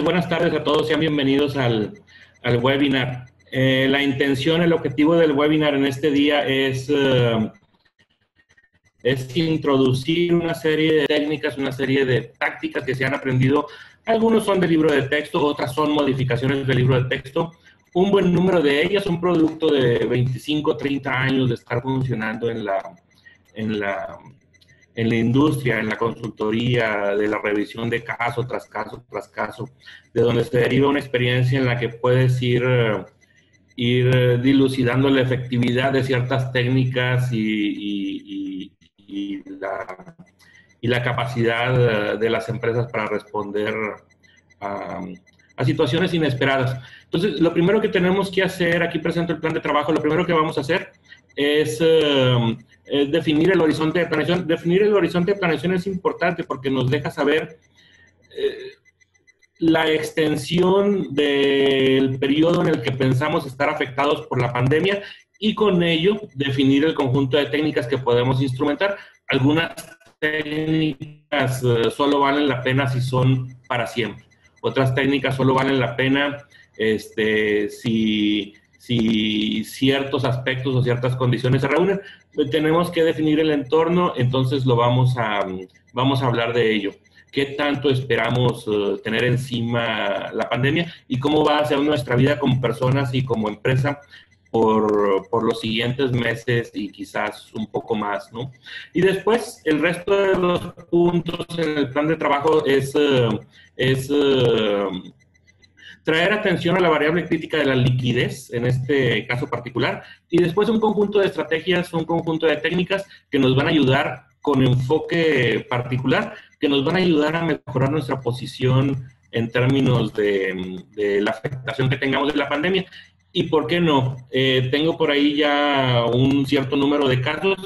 Buenas tardes a todos, sean bienvenidos al webinar. La intención, el objetivo del webinar en este día es introducir una serie de técnicas, una serie de tácticas que se han aprendido. Algunos son de libro de texto, otras son modificaciones del libro de texto. Un buen número de ellas son producto de 25, 30 años de estar funcionando en la industria, en la consultoría, de la revisión de caso tras caso tras caso, de donde se deriva una experiencia en la que puedes ir dilucidando la efectividad de ciertas técnicas y la capacidad de las empresas para responder a situaciones inesperadas. Entonces, lo primero que tenemos que hacer, aquí presento el plan de trabajo, lo primero que vamos a hacer es definir el horizonte de planeación. Definir el horizonte de planeación es importante porque nos deja saber la extensión del periodo en el que pensamos estar afectados por la pandemia y con ello definir el conjunto de técnicas que podemos instrumentar. Algunas técnicas solo valen la pena si son para siempre. Otras técnicas solo valen la pena si ciertos aspectos o ciertas condiciones se reúnen. Tenemos que definir el entorno, entonces vamos a hablar de ello. ¿Qué tanto esperamos tener encima la pandemia y cómo va a ser nuestra vida como personas y como empresa por los siguientes meses y quizás un poco más, ¿no? Y después, el resto de los puntos en el plan de trabajo es traer atención a la variable crítica de la liquidez, en este caso particular, y después un conjunto de estrategias, un conjunto de técnicas que nos van a ayudar con enfoque particular, que nos van a ayudar a mejorar nuestra posición en términos de la afectación que tengamos de la pandemia. ¿Y por qué no? Tengo por ahí ya un cierto número de casos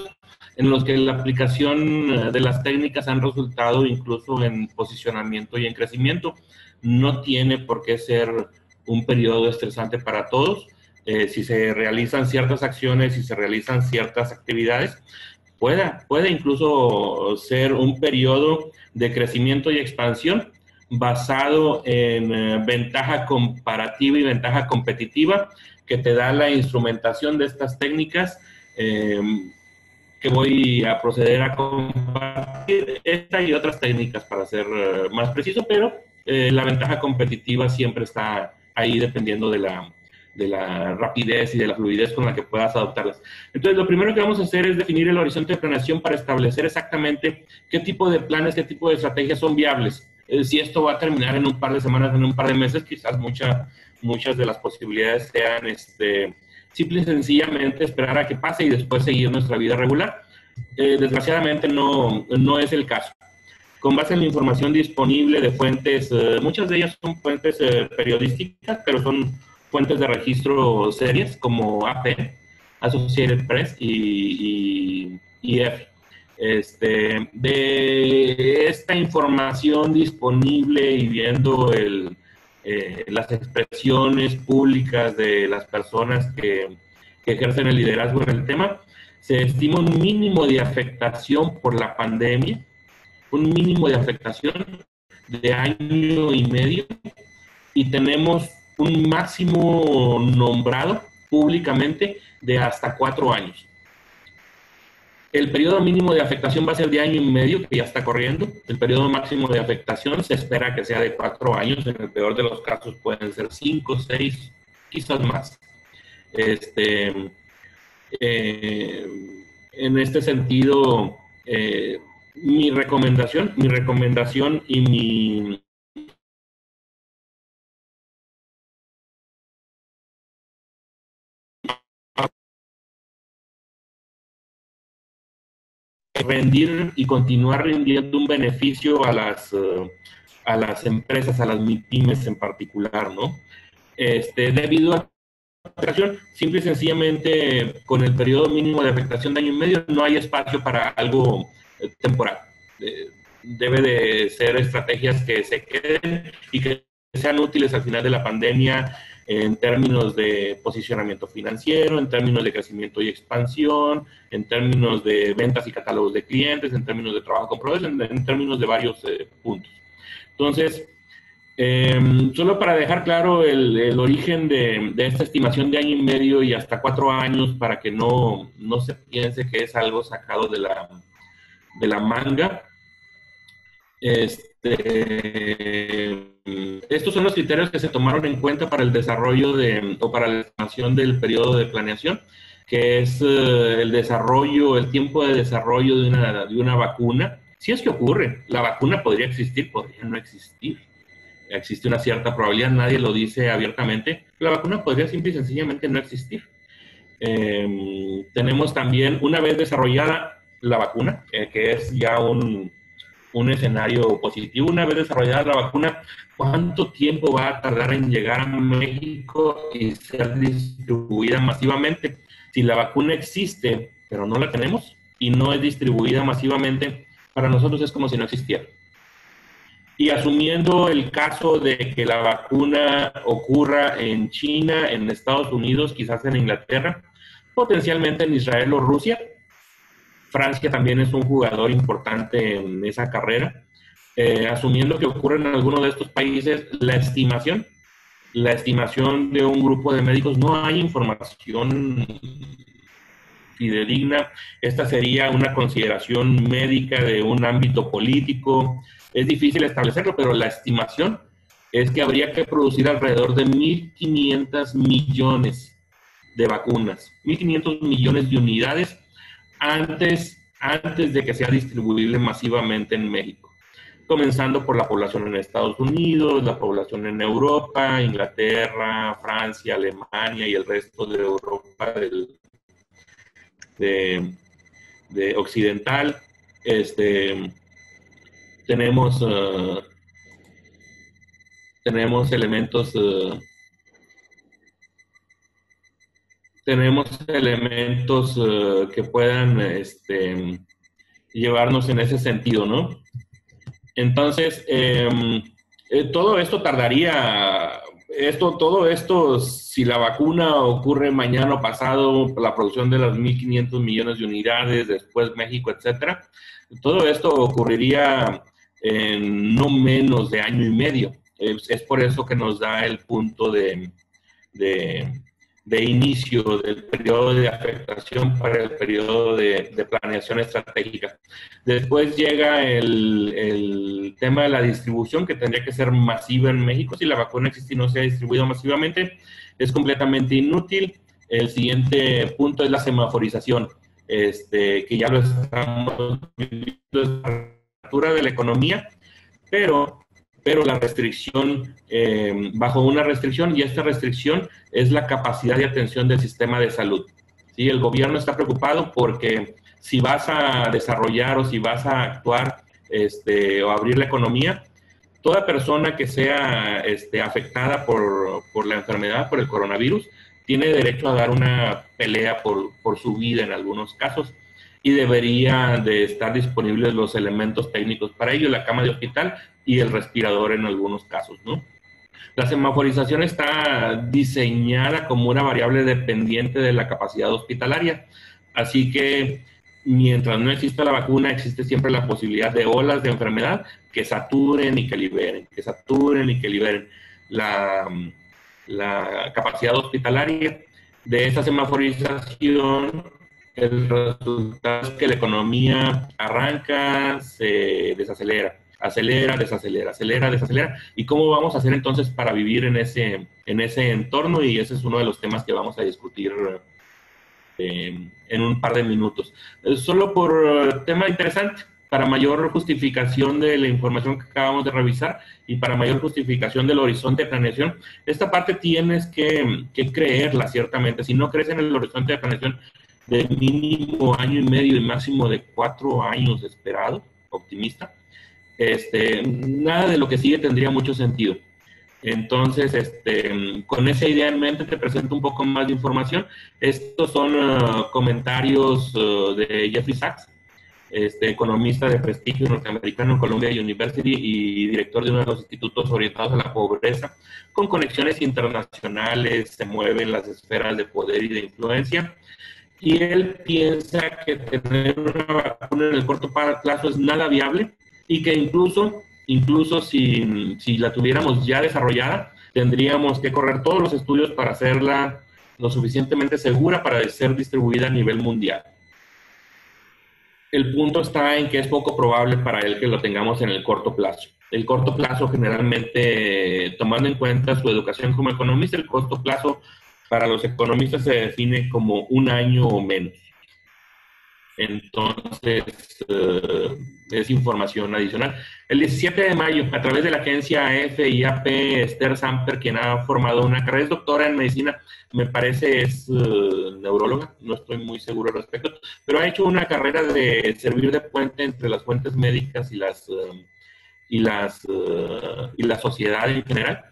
en los que la aplicación de las técnicas han resultado incluso en posicionamiento y en crecimiento. No tiene por qué ser un periodo estresante para todos. Si se realizan ciertas acciones, si se realizan ciertas actividades, puede incluso ser un periodo de crecimiento y expansión basado en ventaja comparativa y ventaja competitiva que te da la instrumentación de estas técnicas que voy a proceder a compartir, esta y otras técnicas para ser más preciso, pero la ventaja competitiva siempre está ahí dependiendo de la rapidez y de la fluidez con la que puedas adoptarlas. Entonces, lo primero que vamos a hacer es definir el horizonte de planeación para establecer exactamente qué tipo de planes, qué tipo de estrategias son viables. Si esto va a terminar en un par de semanas, en un par de meses, quizás muchas de las posibilidades sean simple y sencillamente esperar a que pase y después seguir nuestra vida regular. Desgraciadamente no es el caso. Con base en la información disponible de fuentes, muchas de ellas son fuentes periodísticas, pero son fuentes de registro serias como AP, Associated Press y EFE. De esta información disponible y viendo las expresiones públicas de las personas que ejercen el liderazgo en el tema, se estima un mínimo de afectación por la pandemia, un mínimo de afectación de año y medio, y tenemos un máximo nombrado públicamente de hasta 4 años. El periodo mínimo de afectación va a ser de año y medio, que ya está corriendo. El periodo máximo de afectación se espera que sea de 4 años. En el peor de los casos pueden ser 5, 6, quizás más. En este sentido, mi recomendación y mi rendir y continuar rindiendo un beneficio a las empresas, a las MIPYMES en particular, ¿no? Debido a la afectación, simple y sencillamente, con el periodo mínimo de afectación de año y medio, no hay espacio para algo temporal. Debe de ser estrategias que se queden y que sean útiles al final de la pandemia en términos de posicionamiento financiero, en términos de crecimiento y expansión, en términos de ventas y catálogos de clientes, en términos de trabajo con proveedores, en términos de varios puntos. Entonces, Solo para dejar claro el origen de esta estimación de año y medio y hasta 4 años, para que no se piense que es algo sacado de la manga. Estos son los criterios que se tomaron en cuenta para el desarrollo o para la estimación del periodo de planeación, que es el desarrollo, el tiempo de desarrollo de una vacuna. Si es que ocurre, la vacuna podría existir, podría no existir. Existe una cierta probabilidad, nadie lo dice abiertamente. La vacuna podría simple y sencillamente no existir. Tenemos también, una vez desarrollada la vacuna, que es ya un escenario positivo, una vez desarrollada la vacuna, ¿cuánto tiempo va a tardar en llegar a México y ser distribuida masivamente? Si la vacuna existe, pero no la tenemos y no es distribuida masivamente, para nosotros es como si no existiera. Y asumiendo el caso de que la vacuna ocurra en China, en Estados Unidos, quizás en Inglaterra, potencialmente en Israel o Rusia. Francia también es un jugador importante en esa carrera. Asumiendo que ocurre en alguno de estos países, la estimación de un grupo de médicos, no hay información fidedigna. Esta sería una consideración médica de un ámbito político. Es difícil establecerlo, pero la estimación es que habría que producir alrededor de 1.500 millones de vacunas, 1.500 millones de unidades antes de que sea distribuible masivamente en México, comenzando por la población en Estados Unidos, la población en Europa, Inglaterra, Francia, Alemania y el resto de Europa de occidental. Tenemos elementos que puedan llevarnos en ese sentido, ¿no? Entonces, todo esto tardaría, todo esto, si la vacuna ocurre mañana o pasado, la producción de las 1.500 millones de unidades, después México, etcétera, todo esto ocurriría en no menos de año y medio. Es por eso que nos da el punto de inicio del periodo de afectación para el periodo de planeación estratégica. Después llega el tema de la distribución, que tendría que ser masiva en México. Si la vacuna existe y no se ha distribuido masivamente, es completamente inútil. El siguiente punto es la semaforización, que ya lo estamos viendo, es la apertura de la economía, pero la restricción, bajo una restricción, y esta restricción es la capacidad de atención del sistema de salud. ¿Sí? El gobierno está preocupado porque si vas a desarrollar o si vas a actuar o abrir la economía, toda persona que sea afectada por la enfermedad, por el coronavirus, tiene derecho a dar una pelea por su vida en algunos casos, y debería de estar disponibles los elementos técnicos para ello, la cama de hospital y el respirador en algunos casos, ¿no? La semaforización está diseñada como una variable dependiente de la capacidad hospitalaria, así que mientras no exista la vacuna, existe siempre la posibilidad de olas de enfermedad que saturen y que liberen, la capacidad hospitalaria. De esa semaforización, el resultado es que la economía arranca, se desacelera, acelera, desacelera. ¿Y cómo vamos a hacer entonces para vivir en ese entorno? Y ese es uno de los temas que vamos a discutir en un par de minutos. Solo por tema interesante, para mayor justificación de la información que acabamos de revisar y para mayor justificación del horizonte de planeación, esta parte tienes que creerla, ciertamente. Si no crees en el horizonte de planeación de mínimo año y medio y máximo de 4 años esperado, optimista, nada de lo que sigue tendría mucho sentido. Entonces, con esa idea en mente, te presento un poco más de información. Estos son comentarios de Jeffrey Sachs, economista de prestigio norteamericano en Columbia University y director de uno de los institutos orientados a la pobreza, con conexiones internacionales, se mueve en las esferas de poder y de influencia. Y él piensa que tener una vacuna en el corto plazo es nada viable y que incluso Incluso si la tuviéramos ya desarrollada, tendríamos que correr todos los estudios para hacerla lo suficientemente segura para ser distribuida a nivel mundial. El punto está en que es poco probable para él que lo tengamos en el corto plazo. El corto plazo generalmente, tomando en cuenta su educación como economista, el corto plazo para los economistas se define como un año o menos. Entonces, es información adicional. El 17 de mayo, a través de la agencia FIAP, Esther Samper, quien ha formado una carrera, es doctora en medicina, me parece es neuróloga, no estoy muy seguro al respecto, pero ha hecho una carrera de servir de puente entre las fuentes médicas y la sociedad en general.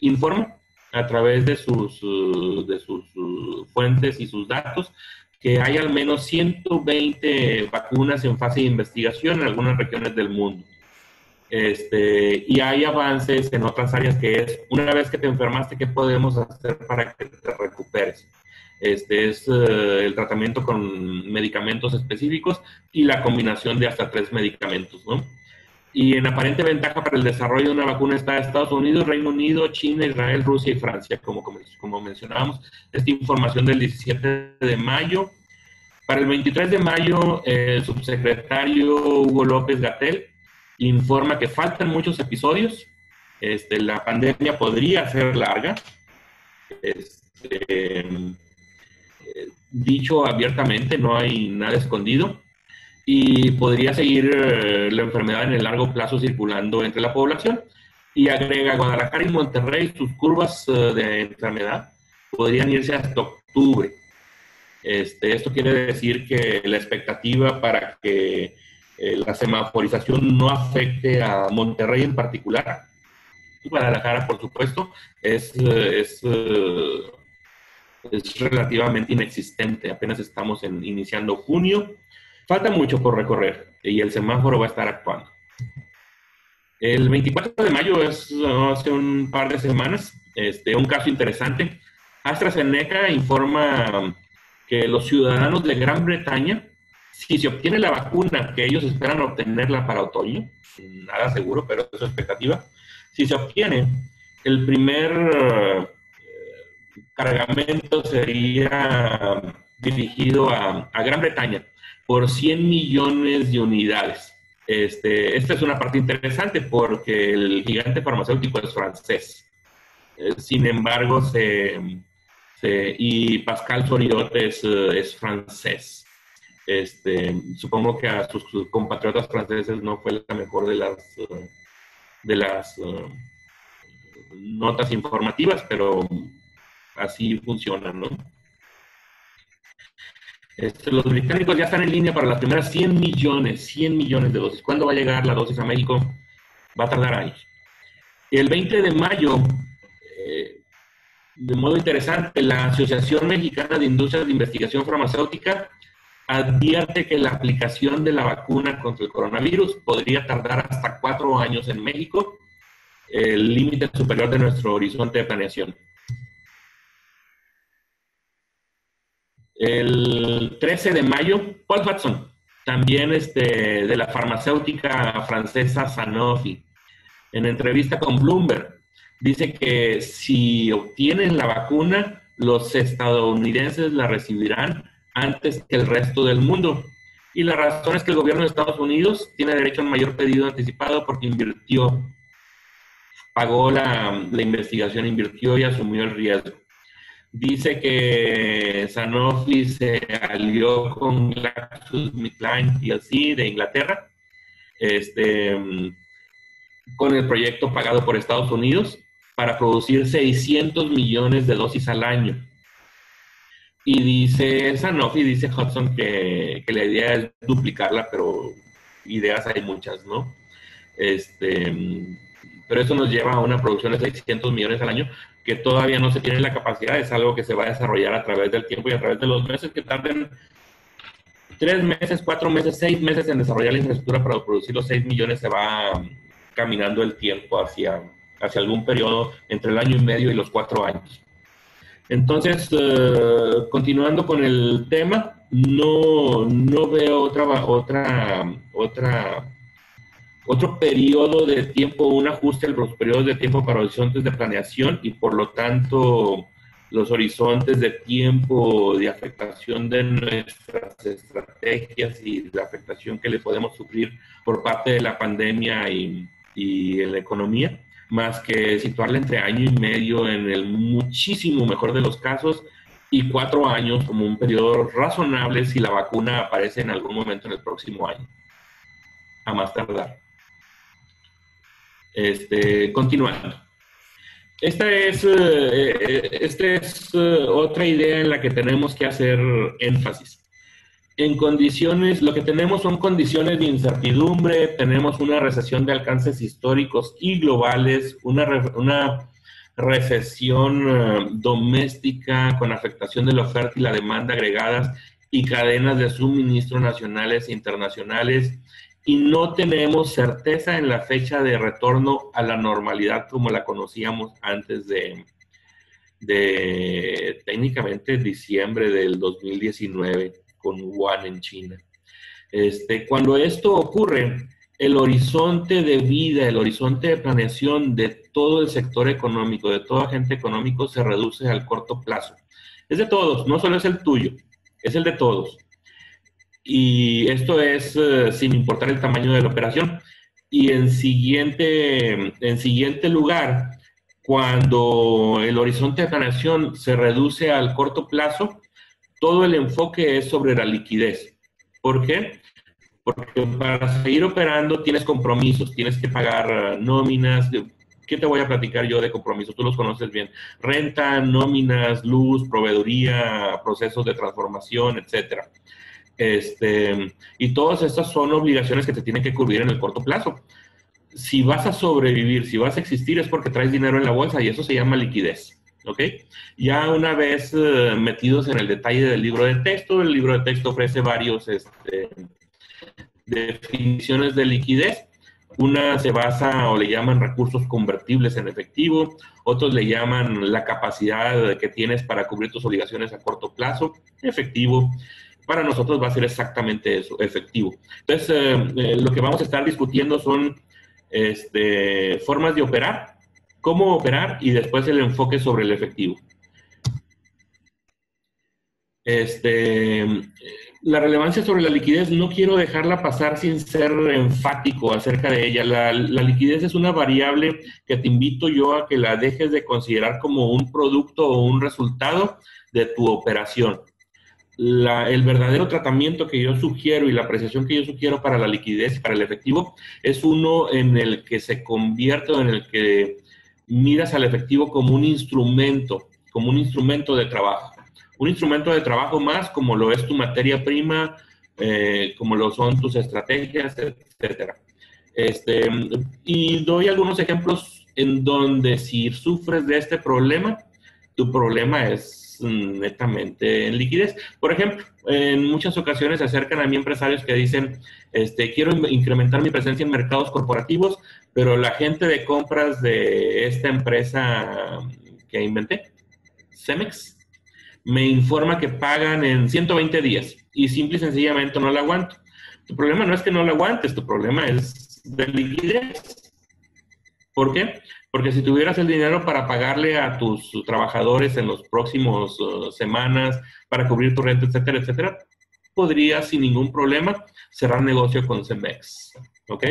Informa a través de sus fuentes y sus datos que hay al menos 120 vacunas en fase de investigación en algunas regiones del mundo. Y hay avances en otras áreas que es, una vez que te enfermaste, ¿qué podemos hacer para que te recuperes? Es el tratamiento con medicamentos específicos y la combinación de hasta 3 medicamentos, ¿no? Y en aparente ventaja para el desarrollo de una vacuna está Estados Unidos, Reino Unido, China, Israel, Rusia y Francia, como mencionábamos. Esta información del 17 de mayo. Para el 23 de mayo, el subsecretario Hugo López-Gatell informa que faltan muchos episodios. La pandemia podría ser larga. Dicho abiertamente, no hay nada escondido. Y podría seguir la enfermedad en el largo plazo circulando entre la población. Y agrega, Guadalajara y Monterrey, sus curvas de enfermedad podrían irse hasta octubre. Esto quiere decir que la expectativa para que la semaforización no afecte a Monterrey en particular, y Guadalajara, por supuesto, es relativamente inexistente. Apenas estamos iniciando junio. Falta mucho por recorrer y el semáforo va a estar actuando. El 24 de mayo, hace un par de semanas, un caso interesante. AstraZeneca informa que los ciudadanos de Gran Bretaña, si se obtiene la vacuna, que ellos esperan obtenerla para otoño, nada seguro, pero es su expectativa, si se obtiene, el primer cargamento sería dirigido a Gran Bretaña por 100 millones de unidades. Esta es una parte interesante porque el gigante farmacéutico es francés. Sin embargo, y Pascal Soriot es francés. Supongo que a sus compatriotas franceses no fue la mejor de las notas informativas, pero así funciona, ¿no? Los británicos ya están en línea para las primeras 100 millones de dosis. ¿Cuándo va a llegar la dosis a México? Va a tardar años. El 20 de mayo, de modo interesante, la Asociación Mexicana de Industrias de Investigación Farmacéutica advierte que la aplicación de la vacuna contra el coronavirus podría tardar hasta 4 años en México, el límite superior de nuestro horizonte de planeación. El 13 de mayo, Paul Hudson, también de la farmacéutica francesa Sanofi, en entrevista con Bloomberg, dice que si obtienen la vacuna, los estadounidenses la recibirán antes que el resto del mundo. Y la razón es que el gobierno de Estados Unidos tiene derecho a un mayor pedido anticipado porque pagó la investigación, invirtió y asumió el riesgo. Dice que Sanofi se alió con GlaxoSmithKline plc de Inglaterra, con el proyecto pagado por Estados Unidos para producir 600 millones de dosis al año. Y dice Sanofi, dice Hudson que la idea es duplicarla, pero ideas hay muchas, ¿no? Pero eso nos lleva a una producción de 600 millones al año que todavía no se tiene la capacidad. Es algo que se va a desarrollar a través del tiempo y a través de los meses, que tarden 3 meses, 4 meses, 6 meses en desarrollar la infraestructura para producir los 6 millones. Se va caminando el tiempo hacia algún periodo entre el año y medio y los 4 años. Entonces, continuando con el tema, no veo otra otro periodo de tiempo, un ajuste a los periodos de tiempo para horizontes de planeación y por lo tanto los horizontes de tiempo de afectación de nuestras estrategias y la afectación que le podemos sufrir por parte de la pandemia y en la economía, más que situarla entre año y medio en el muchísimo mejor de los casos y 4 años como un periodo razonable si la vacuna aparece en algún momento en el próximo año, a más tardar. Continuando. Esta es otra idea en la que tenemos que hacer énfasis. En condiciones, lo que tenemos son condiciones de incertidumbre, tenemos una recesión de alcances históricos y globales, una recesión doméstica con afectación de la oferta y la demanda agregadas y cadenas de suministro nacionales e internacionales, y no tenemos certeza en la fecha de retorno a la normalidad como la conocíamos antes de técnicamente diciembre del 2019 con Wuhan en China. Cuando esto ocurre, el horizonte de vida, el horizonte de planeación de todo el sector económico, de todo agente económico, se reduce al corto plazo. Es de todos, no solo es el tuyo, es el de todos. Y esto es sin importar el tamaño de la operación. Y en siguiente lugar, cuando el horizonte de planeación se reduce al corto plazo, todo el enfoque es sobre la liquidez. ¿Por qué? Porque para seguir operando tienes compromisos, tienes que pagar nóminas. ¿Qué te voy a platicar yo de compromisos? Tú los conoces bien. Renta, nóminas, luz, proveeduría, procesos de transformación, etcétera. Y todas estas son obligaciones que te tienen que cubrir en el corto plazo. Si vas a sobrevivir, si vas a existir, es porque traes dinero en la bolsa y eso se llama liquidez. ¿Ok? Ya una vez metidos en el detalle del libro de texto, el libro de texto ofrece varios definiciones de liquidez. Una se basa o le llaman recursos convertibles en efectivo, otros le llaman la capacidad que tienes para cubrir tus obligaciones a corto plazo, efectivo. Para nosotros va a ser exactamente eso, efectivo. Entonces, lo que vamos a estar discutiendo son formas de operar, cómo operar y después el enfoque sobre el efectivo. La relevancia sobre la liquidez no quiero dejarla pasar sin ser enfático acerca de ella. La liquidez es una variable que te invito yo a que la dejes de considerar como un producto o un resultado de tu operación. El verdadero tratamiento que yo sugiero y la apreciación que yo sugiero para la liquidez y para el efectivo es uno en el que se convierte o en el que miras al efectivo como un instrumento de trabajo. Un instrumento de trabajo más como lo es tu materia prima, como lo son tus estrategias, etcétera. Y doy algunos ejemplos en donde si sufres de este problema, tu problema es netamente en liquidez. Por ejemplo, en muchas ocasiones se acercan a mí empresarios que dicen, quiero incrementar mi presencia en mercados corporativos, pero la gente de compras de esta empresa que inventé, Cemex, me informa que pagan en 120 días y simple y sencillamente no la aguanto. Tu problema no es que no la aguantes, tu problema es de liquidez. ¿Por qué? Porque si tuvieras el dinero para pagarle a tus trabajadores en los próximos semanas, para cubrir tu renta, etcétera, etcétera, podrías sin ningún problema cerrar negocio con Cemex. ¿Ok?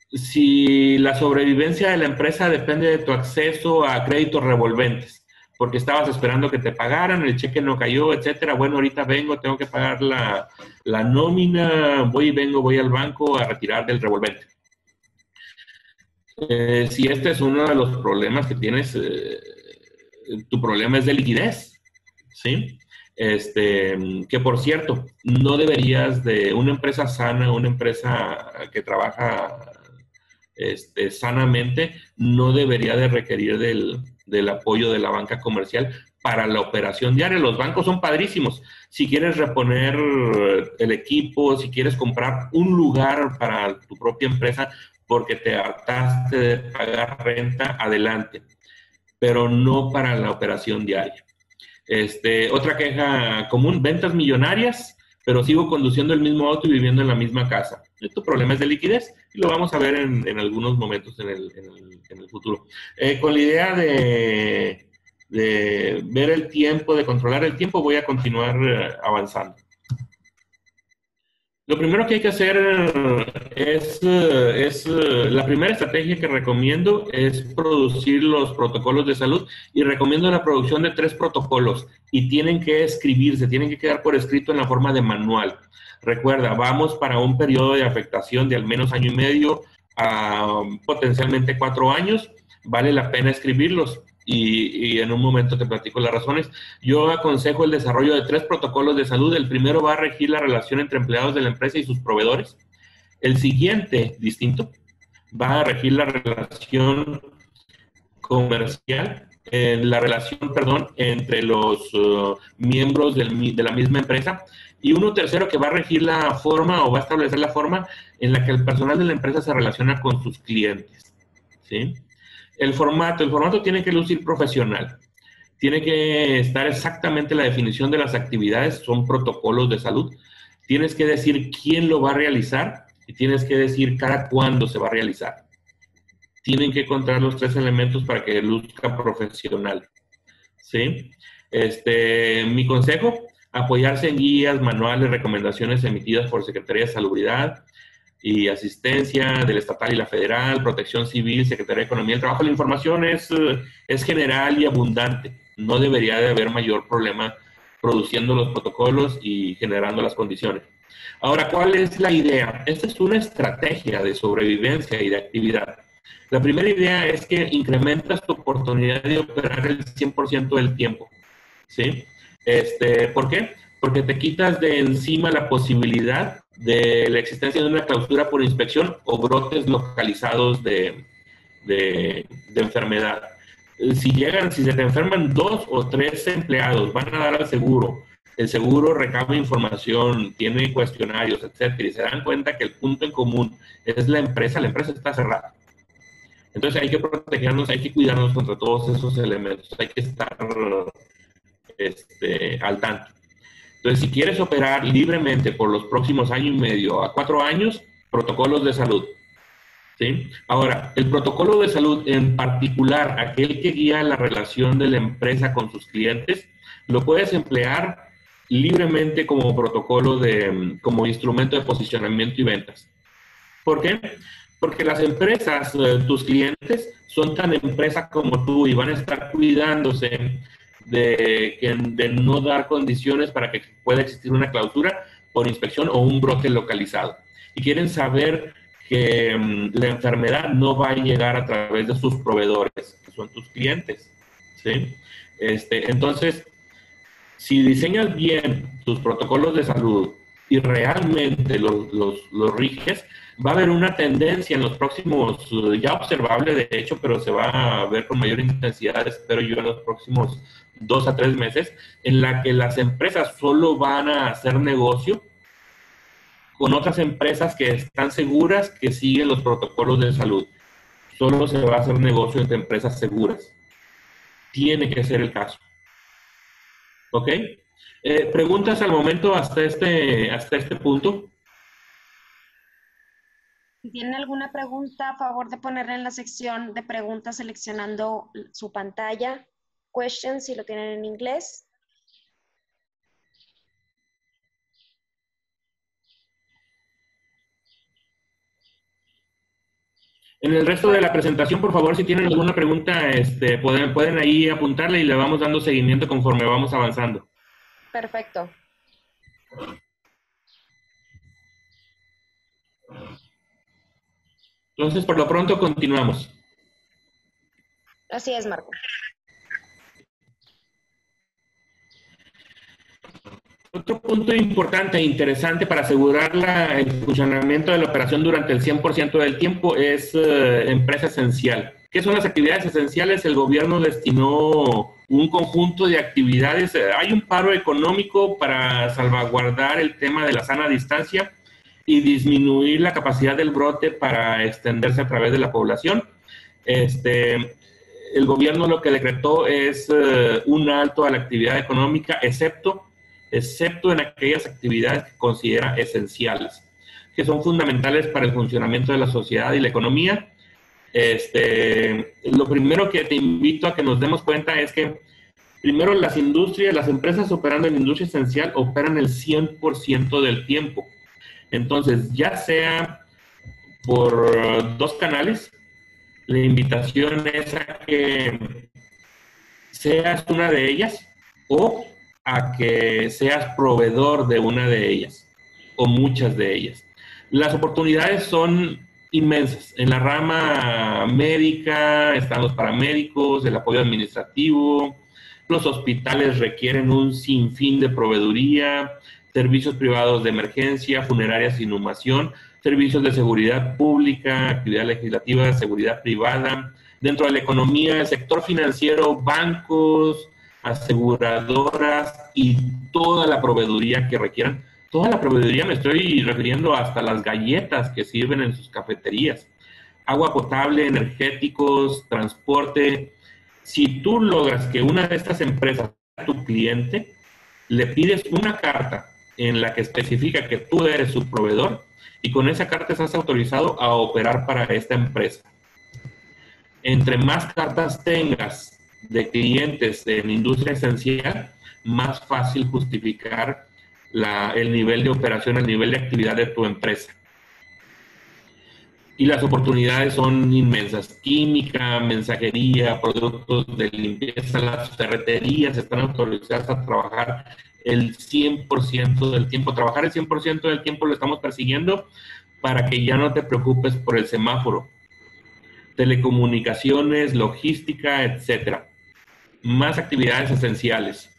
Si la sobrevivencia de la empresa depende de tu acceso a créditos revolventes, porque estabas esperando que te pagaran, el cheque no cayó, etcétera. Bueno, ahorita vengo, tengo que pagar la nómina, voy al banco a retirar del revolvente. Si este es uno de los problemas que tienes, tu problema es de liquidez, ¿sí? Que por cierto, no deberías de una empresa sana, una empresa que trabaja sanamente, no debería de requerir del apoyo de la banca comercial para la operación diaria. Los bancos son padrísimos. Si quieres reponer el equipo, si quieres comprar un lugar para tu propia empresa porque te hartaste de pagar renta, adelante, pero no para la operación diaria. Otra queja común, ventas millonarias, pero sigo conduciendo el mismo auto y viviendo en la misma casa. Este problema es de liquidez y lo vamos a ver en algunos momentos en el futuro. Con la idea de ver el tiempo, de controlar el tiempo, voy a continuar avanzando. Lo primero que hay que hacer la primera estrategia que recomiendo es producir los protocolos de salud, y recomiendo la producción de 3 protocolos, y tienen que escribirse, tienen que quedar por escrito en la forma de manual. Recuerda, vamos para un periodo de afectación de al menos año y medio a potencialmente 4 años. Vale la pena escribirlos. Y en un momento te platico las razones. Yo aconsejo el desarrollo de 3 protocolos de salud. El primero va a regir la relación entre empleados de la empresa y sus proveedores. El siguiente, distinto, va a regir la relación comercial, la relación, perdón, entre los miembros de la misma empresa. Y uno tercero que va a regir la forma, o va a establecer la forma en la que el personal de la empresa se relaciona con sus clientes, ¿sí? El formato tiene que lucir profesional. Tiene que estar exactamente la definición de las actividades, son protocolos de salud. Tienes que decir quién lo va a realizar y tienes que decir cada cuándo se va a realizar. Tienen que contar los 3 elementos para que luzca profesional, ¿sí? Mi consejo, apoyarse en guías, manuales, recomendaciones emitidas por Secretaría de Salubridad y Asistencia del Estatal y la Federal, Protección Civil, Secretaría de Economía y el Trabajo. La información es general y abundante. No debería de haber mayor problema produciendo los protocolos y generando las condiciones. Ahora, ¿cuál es la idea? Esta es una estrategia de sobrevivencia y de actividad. La primera idea es que incrementas tu oportunidad de operar el 100% del tiempo, ¿sí? ¿Por qué? Porque te quitas de encima la posibilidad de la existencia de una clausura por inspección o brotes localizados de enfermedad. Si se te enferman 2 o 3 empleados, van a dar al seguro. El seguro recaba información, tiene cuestionarios, etcétera, y se dan cuenta que el punto en común es la empresa está cerrada. Entonces hay que protegernos, hay que cuidarnos contra todos esos elementos, hay que estar al tanto. Entonces, si quieres operar libremente por los próximos año y medio a 4 años, protocolos de salud, ¿sí? Ahora, el protocolo de salud, en particular, aquel que guía la relación de la empresa con sus clientes, lo puedes emplear libremente como protocolo como instrumento de posicionamiento y ventas. ¿Por qué? Porque las empresas, tus clientes, son tan empresas como tú y van a estar cuidándose de no dar condiciones para que pueda existir una clausura por inspección o un brote localizado. Y quieren saber que la enfermedad no va a llegar a través de sus proveedores, que son tus clientes, ¿sí? Entonces, si diseñas bien tus protocolos de salud y realmente los riges, va a haber una tendencia en los próximos, ya observable de hecho, pero se va a ver con mayor intensidad, espero yo, en los próximos 2 a 3 meses, en la que las empresas solo van a hacer negocio con otras empresas que están seguras que siguen los protocolos de salud. Solo se va a hacer negocio entre empresas seguras. Tiene que ser el caso. ¿Ok? ¿Preguntas al momento hasta este punto? Si tienen alguna pregunta, a favor de ponerla en la sección de preguntas seleccionando su pantalla. Questions, si lo tienen en inglés. En el resto de la presentación, por favor, si tienen alguna pregunta, pueden ahí apuntarle y le vamos dando seguimiento conforme vamos avanzando. Perfecto. Entonces, por lo pronto, continuamos. Así es, Marco. Otro punto importante e interesante para asegurar el funcionamiento de la operación durante el 100% del tiempo es empresa esencial. ¿Qué son las actividades esenciales? El gobierno destinó un conjunto de actividades. Hay un paro económico para salvaguardar el tema de la sana distancia y disminuir la capacidad del brote para extenderse a través de la población. El gobierno lo que decretó es un alto a la actividad económica, excepto excepto en aquellas actividades que considera esenciales, que son fundamentales para el funcionamiento de la sociedad y la economía. Lo primero que te invito a que nos demos cuenta es que primero las empresas operando en industria esencial operan el 100% del tiempo. Entonces, ya sea por dos canales, la invitación es a que seas una de ellas o a que seas proveedor de una de ellas o muchas de ellas. Las oportunidades son inmensas. En la rama médica están los paramédicos, el apoyo administrativo, los hospitales requieren un sinfín de proveeduría, servicios privados de emergencia, funerarias, inhumación, servicios de seguridad pública, actividad legislativa, seguridad privada. Dentro de la economía, el sector financiero, bancos, aseguradoras y toda la proveeduría que requieran. Toda la proveeduría me estoy refiriendo hasta las galletas que sirven en sus cafeterías. Agua potable, energéticos, transporte. Si tú logras que una de estas empresas sea tu cliente, le pides una carta en la que especifica que tú eres su proveedor y con esa carta estás autorizado a operar para esta empresa. Entre más cartas tengas de clientes en industria esencial, más fácil justificar el nivel de operación, el nivel de actividad de tu empresa. Y las oportunidades son inmensas. Química, mensajería, productos de limpieza, las ferreterías están autorizadas a trabajar el 100% del tiempo. Trabajar el 100% del tiempo lo estamos persiguiendo para que ya no te preocupes por el semáforo. Telecomunicaciones, logística, etcétera. Más actividades esenciales.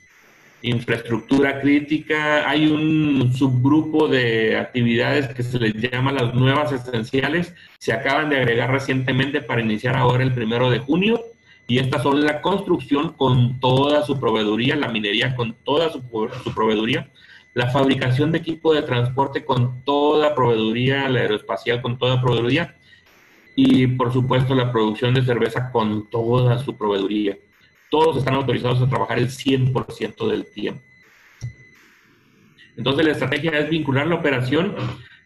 Infraestructura crítica. Hay un subgrupo de actividades que se les llama las nuevas esenciales. Se acaban de agregar recientemente para iniciar ahora el 1 de junio. Y estas son la construcción con toda su proveeduría, la minería con toda su proveeduría, la fabricación de equipo de transporte con toda proveeduría, la aeroespacial con toda proveeduría y, por supuesto, la producción de cerveza con toda su proveeduría. Todos están autorizados a trabajar el 100% del tiempo. Entonces, la estrategia es vincular la operación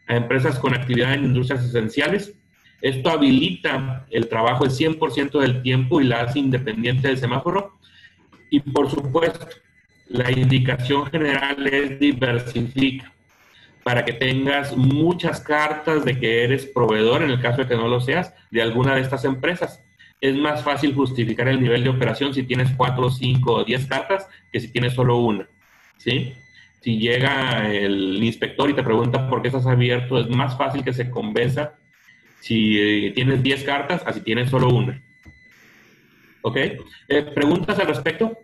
a empresas con actividad en industrias esenciales. Esto habilita el trabajo el 100% del tiempo y la hace independiente del semáforo. Y, por supuesto, la indicación general es diversifica para que tengas muchas cartas de que eres proveedor, en el caso de que no lo seas, de alguna de estas empresas. Es más fácil justificar el nivel de operación si tienes 4, 5 o 10 cartas que si tienes solo una, ¿sí? Si llega el inspector y te pregunta por qué estás abierto, es más fácil que se convenza si tienes 10 cartas a si tienes solo una. ¿Ok? ¿Preguntas al respecto?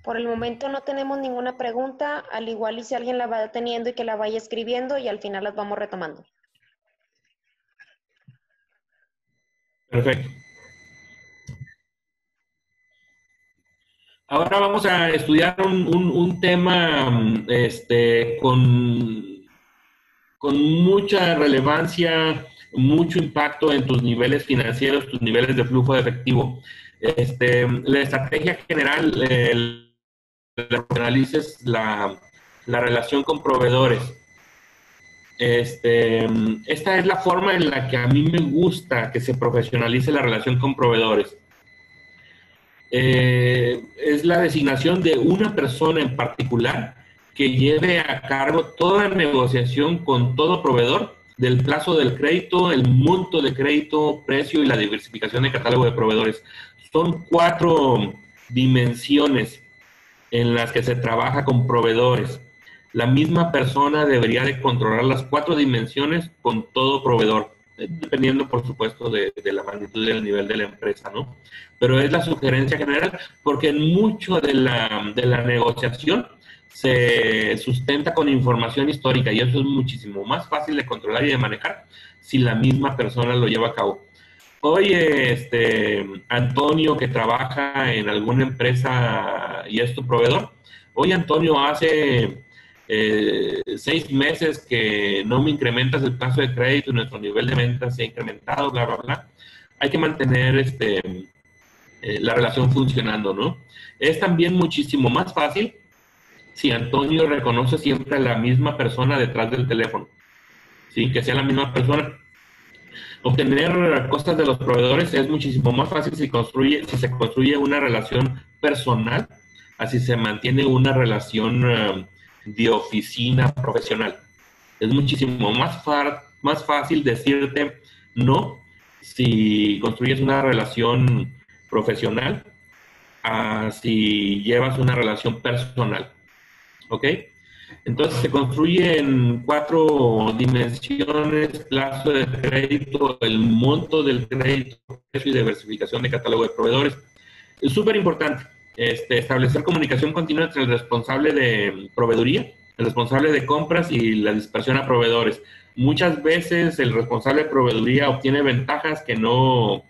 Por el momento no tenemos ninguna pregunta, al igual y si alguien la va teniendo y que la vaya escribiendo y al final las vamos retomando. Perfecto. Ahora vamos a estudiar un tema con mucha relevancia, mucho impacto en tus niveles financieros, tus niveles de flujo de efectivo. La estrategia general, analices la relación con proveedores. Esta es la forma en la que a mí me gusta que se profesionalice la relación con proveedores. Es la designación de una persona en particular que lleve a cargo toda negociación con todo proveedor del plazo del crédito, el monto de crédito, precio y la diversificación de catálogo de proveedores. Son 4 dimensiones en las que se trabaja con proveedores. La misma persona debería de controlar las 4 dimensiones con todo proveedor, dependiendo, por supuesto, de la magnitud y del nivel de la empresa, ¿no? Pero es la sugerencia general, porque mucho de la negociación se sustenta con información histórica y eso es muchísimo más fácil de controlar y de manejar si la misma persona lo lleva a cabo. Oye, Antonio, que trabaja en alguna empresa y es tu proveedor. Oye, Antonio, hace 6 meses que no me incrementas el plazo de crédito y nuestro nivel de ventas se ha incrementado, bla, bla, bla. Hay que mantener la relación funcionando, ¿no? Es también muchísimo más fácil si Antonio reconoce siempre a la misma persona detrás del teléfono, ¿sí? Que sea la misma persona. Obtener cosas de los proveedores es muchísimo más fácil si se construye una relación personal, así se mantiene una relación de oficina profesional. Es muchísimo más fácil decirte no si construyes una relación profesional a si llevas una relación personal. ¿Ok? Entonces se construye en 4 dimensiones: plazo de crédito, el monto del crédito, precio y diversificación de catálogo de proveedores. Es súper importante establecer comunicación continua entre el responsable de proveeduría, el responsable de compras y la dispersión a proveedores. Muchas veces el responsable de proveeduría obtiene ventajas que no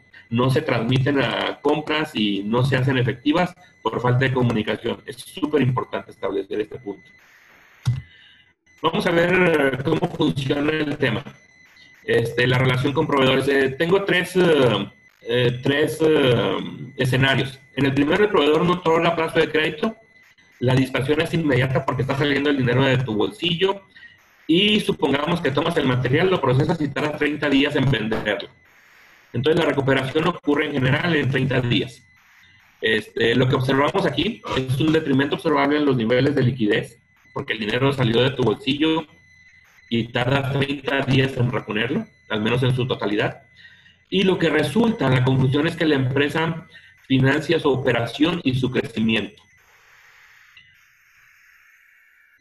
se transmiten a compras y no se hacen efectivas por falta de comunicación. Es súper importante establecer este punto. Vamos a ver cómo funciona el tema. La relación con proveedores. Tengo tres escenarios. En el primero, el proveedor no otorga plazo de crédito. La dispersión es inmediata porque está saliendo el dinero de tu bolsillo. Y supongamos que tomas el material, lo procesas y tardas 30 días en venderlo. Entonces, la recuperación ocurre en general en 30 días. Lo que observamos aquí es un detrimento observable en los niveles de liquidez, porque el dinero salió de tu bolsillo y tarda 30 días en reponerlo, al menos en su totalidad. Y lo que resulta, la conclusión es que la empresa financia su operación y su crecimiento.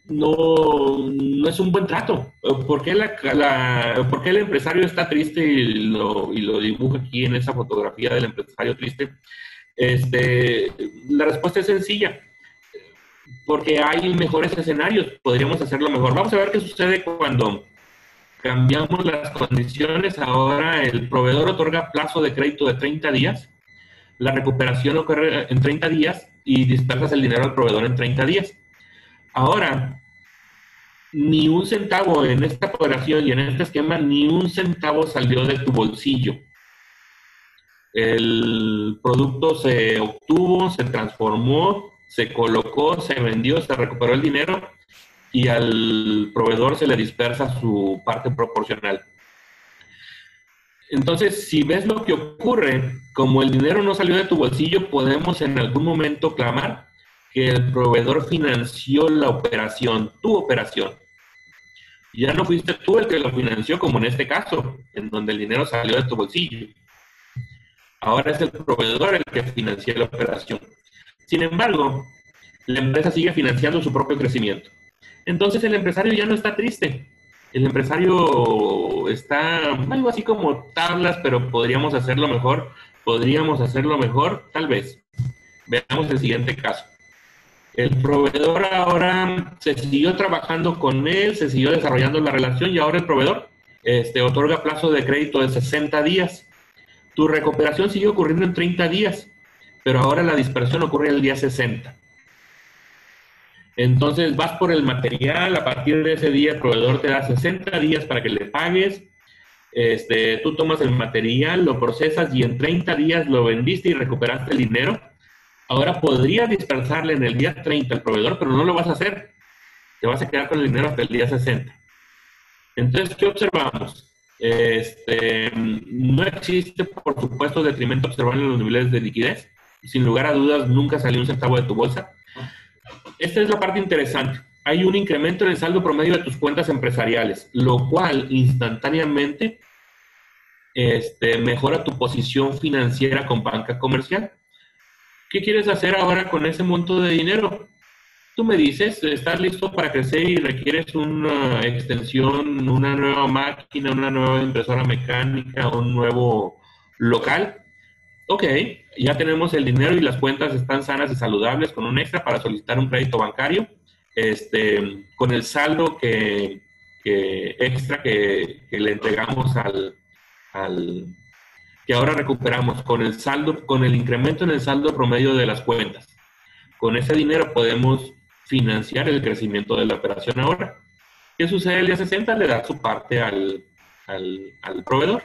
No es un buen trato. ¿Por qué el empresario está triste y lo dibuja aquí en esa fotografía del empresario triste? La respuesta es sencilla. Porque hay mejores escenarios, podríamos hacerlo mejor. Vamos a ver qué sucede cuando cambiamos las condiciones. Ahora el proveedor otorga plazo de crédito de 30 días, la recuperación ocurre en 30 días y dispersas el dinero al proveedor en 30 días. Ahora, ni un centavo en esta operación y en este esquema, ni un centavo salió de tu bolsillo. El producto se obtuvo, se transformó, se colocó, se vendió, se recuperó el dinero y al proveedor se le dispersa su parte proporcional. Entonces, si ves lo que ocurre, como el dinero no salió de tu bolsillo, podemos en algún momento clamar que el proveedor financió la operación, tu operación. Ya no fuiste tú el que lo financió, como en este caso, en donde el dinero salió de tu bolsillo. Ahora es el proveedor el que financia la operación. Sin embargo, la empresa sigue financiando su propio crecimiento. Entonces el empresario ya no está triste. El empresario está algo así como tablas, pero podríamos hacerlo mejor. Tal vez. Veamos el siguiente caso. El proveedor ahora se siguió trabajando con él, se siguió desarrollando la relación y ahora el proveedor otorga plazo de crédito de 60 días. Tu recuperación sigue ocurriendo en 30 días, pero ahora la dispersión ocurre el día 60. Entonces vas por el material, a partir de ese día el proveedor te da 60 días para que le pagues. Tú tomas el material, lo procesas y en 30 días lo vendiste y recuperaste el dinero. Ahora podrías dispersarle en el día 30 al proveedor, pero no lo vas a hacer. Te vas a quedar con el dinero hasta el día 60. Entonces, ¿qué observamos? No existe, por supuesto, detrimento observable en los niveles de liquidez. Sin lugar a dudas, nunca salió un centavo de tu bolsa. Esta es la parte interesante. Hay un incremento en el saldo promedio de tus cuentas empresariales, lo cual instantáneamente mejora tu posición financiera con banca comercial. ¿Qué quieres hacer ahora con ese monto de dinero? Tú me dices, estás listo para crecer y requieres una extensión, una nueva máquina, una nueva impresora mecánica, un nuevo local. Ok, ya tenemos el dinero y las cuentas están sanas y saludables con un extra para solicitar un crédito bancario. Con el saldo extra que le entregamos que ahora recuperamos con el saldo, con el incremento en el saldo promedio de las cuentas. Con ese dinero podemos financiar el crecimiento de la operación ahora. ¿Qué sucede el día 60? Le da su parte al proveedor.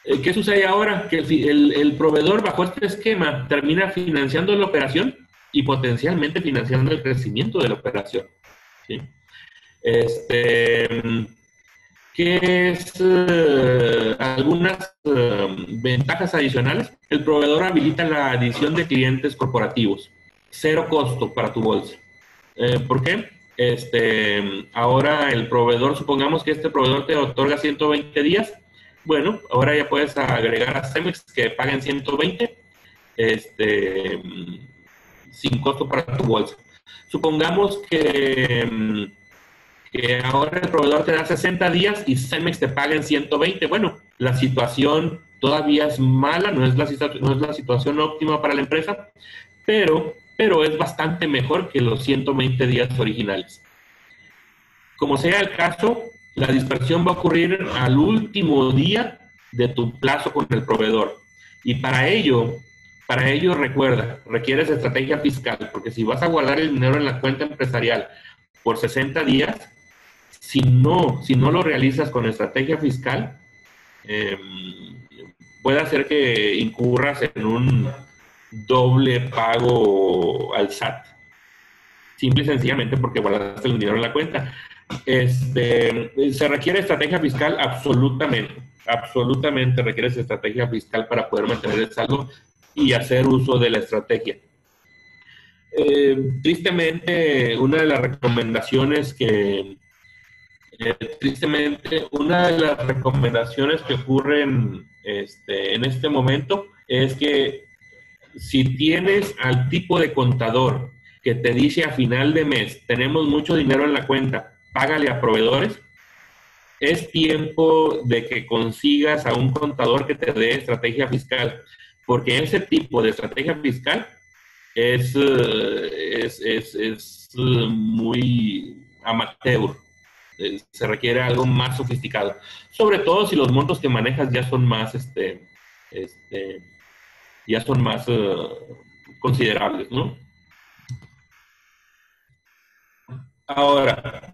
¿Qué sucede ahora? Que el proveedor bajo este esquema termina financiando la operación y potencialmente financiando el crecimiento de la operación. ¿Sí? Este, ¿Qué es algunas ventajas adicionales? El proveedor habilita la adición de clientes corporativos. Cero costo para tu bolsa. ¿Por qué? Ahora el proveedor, supongamos que este proveedor te otorga 120 días. Bueno, ahora ya puedes agregar a Cemex que paguen 120 sin costo para tu bolsa. Supongamos que ahora el proveedor te da 60 días y Cemex te paga en 120. Bueno, la situación todavía es mala, no es la situación óptima para la empresa, pero es bastante mejor que los 120 días originales. Como sea el caso, la dispersión va a ocurrir al último día de tu plazo con el proveedor. Y para ello recuerda, requieres estrategia fiscal, porque si vas a guardar el dinero en la cuenta empresarial por 60 días, si no lo realizas con estrategia fiscal, eh, puede hacer que incurras en un doble pago al SAT. Simple y sencillamente porque guardaste el dinero en la cuenta. ¿Se requiere estrategia fiscal? Absolutamente. Absolutamente requieres estrategia fiscal para poder mantener el saldo y hacer uso de la estrategia. Tristemente, una de las recomendaciones que ocurren en este momento es que si tienes al tipo de contador que te dice a final de mes, tenemos mucho dinero en la cuenta, págale a proveedores, es tiempo de que consigas a un contador que te dé estrategia fiscal, porque ese tipo de estrategia fiscal es muy amateur. Se requiere algo más sofisticado, sobre todo si los montos que manejas ya son más considerables, ¿no? Ahora,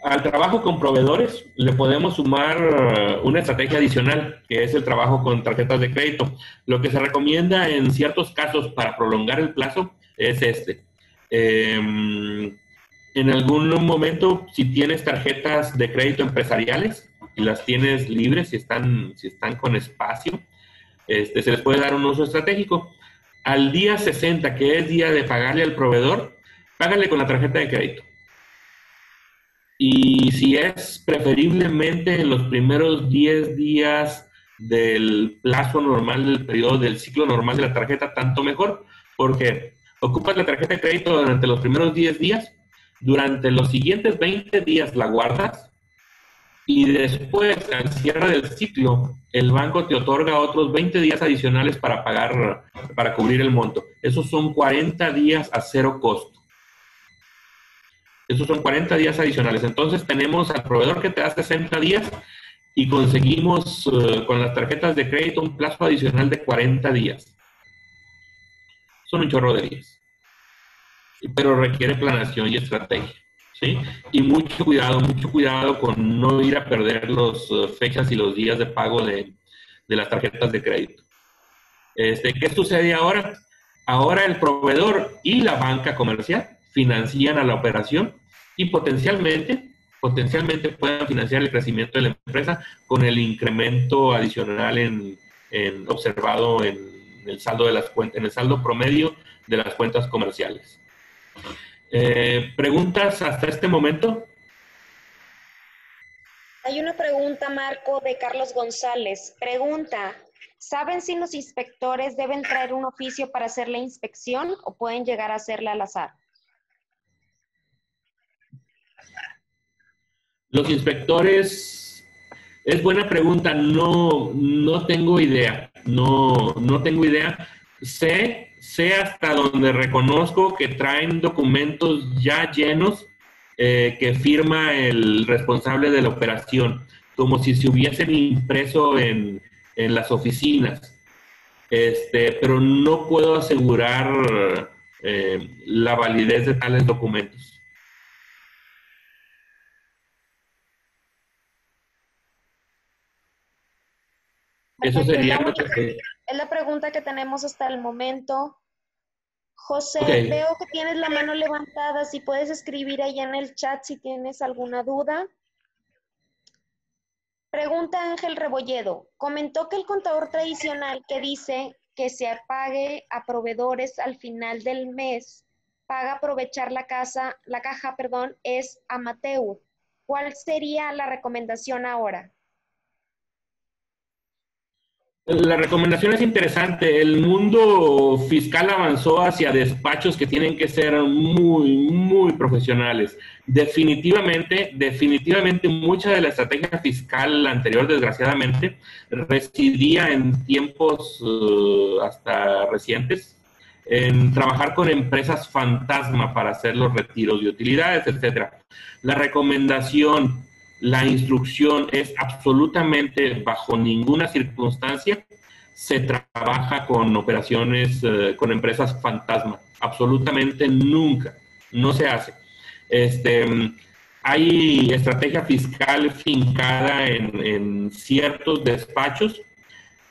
al trabajo con proveedores le podemos sumar una estrategia adicional, que es el trabajo con tarjetas de crédito. Lo que se recomienda en ciertos casos para prolongar el plazo es en algún momento, si tienes tarjetas de crédito empresariales y las tienes libres, si están con espacio, se les puede dar un uso estratégico. Al día 60, que es día de pagarle al proveedor, págale con la tarjeta de crédito. Y si es preferiblemente en los primeros 10 días del plazo normal, del periodo del ciclo normal de la tarjeta, tanto mejor, porque ocupas la tarjeta de crédito durante los primeros 10 días, durante los siguientes 20 días la guardas y después, al cierre del ciclo, el banco te otorga otros 20 días adicionales para pagar, para cubrir el monto. Esos son 40 días a cero costo. Esos son 40 días adicionales. Entonces tenemos al proveedor que te da 60 días y conseguimos con las tarjetas de crédito un plazo adicional de 40 días. Son un chorro de días. Pero requiere planeación y estrategia. ¿Sí? Y mucho cuidado con no ir a perder las fechas y los días de pago de las tarjetas de crédito. ¿Qué sucede ahora? Ahora el proveedor y la banca comercial financian a la operación y potencialmente puedan financiar el crecimiento de la empresa con el incremento adicional observado en el saldo de las cuentas, en el saldo promedio de las cuentas comerciales. ¿Preguntas hasta este momento? Hay una pregunta, Marco, de Carlos González. Pregunta, ¿saben si los inspectores deben traer un oficio para hacer la inspección o pueden llegar a hacerla al azar? Los inspectores, es buena pregunta, no tengo idea, no tengo idea. Sé hasta donde reconozco que traen documentos ya llenos que firma el responsable de la operación, como si se hubiesen impreso en las oficinas. Pero no puedo asegurar la validez de tales documentos. Eso Perfecto, sería lo que... es la pregunta que tenemos hasta el momento. José, Ok. veo que tienes la mano levantada, si puedes escribir ahí en el chat si tienes alguna duda. Pregunta Ángel Rebolledo, comentó que el contador tradicional que dice que se pague a proveedores al final del mes, paga aprovechar la caja, perdón, es amateur. ¿Cuál sería la recomendación ahora? La recomendación es interesante. El mundo fiscal avanzó hacia despachos que tienen que ser muy, muy profesionales. Definitivamente mucha de la estrategia fiscal anterior, desgraciadamente, residía en tiempos hasta recientes, en trabajar con empresas fantasma para hacer los retiros de utilidades, etcétera. La recomendación, la instrucción es absolutamente bajo ninguna circunstancia se trabaja con operaciones, con empresas fantasma. Absolutamente nunca. No se hace. Hay estrategia fiscal fincada en ciertos despachos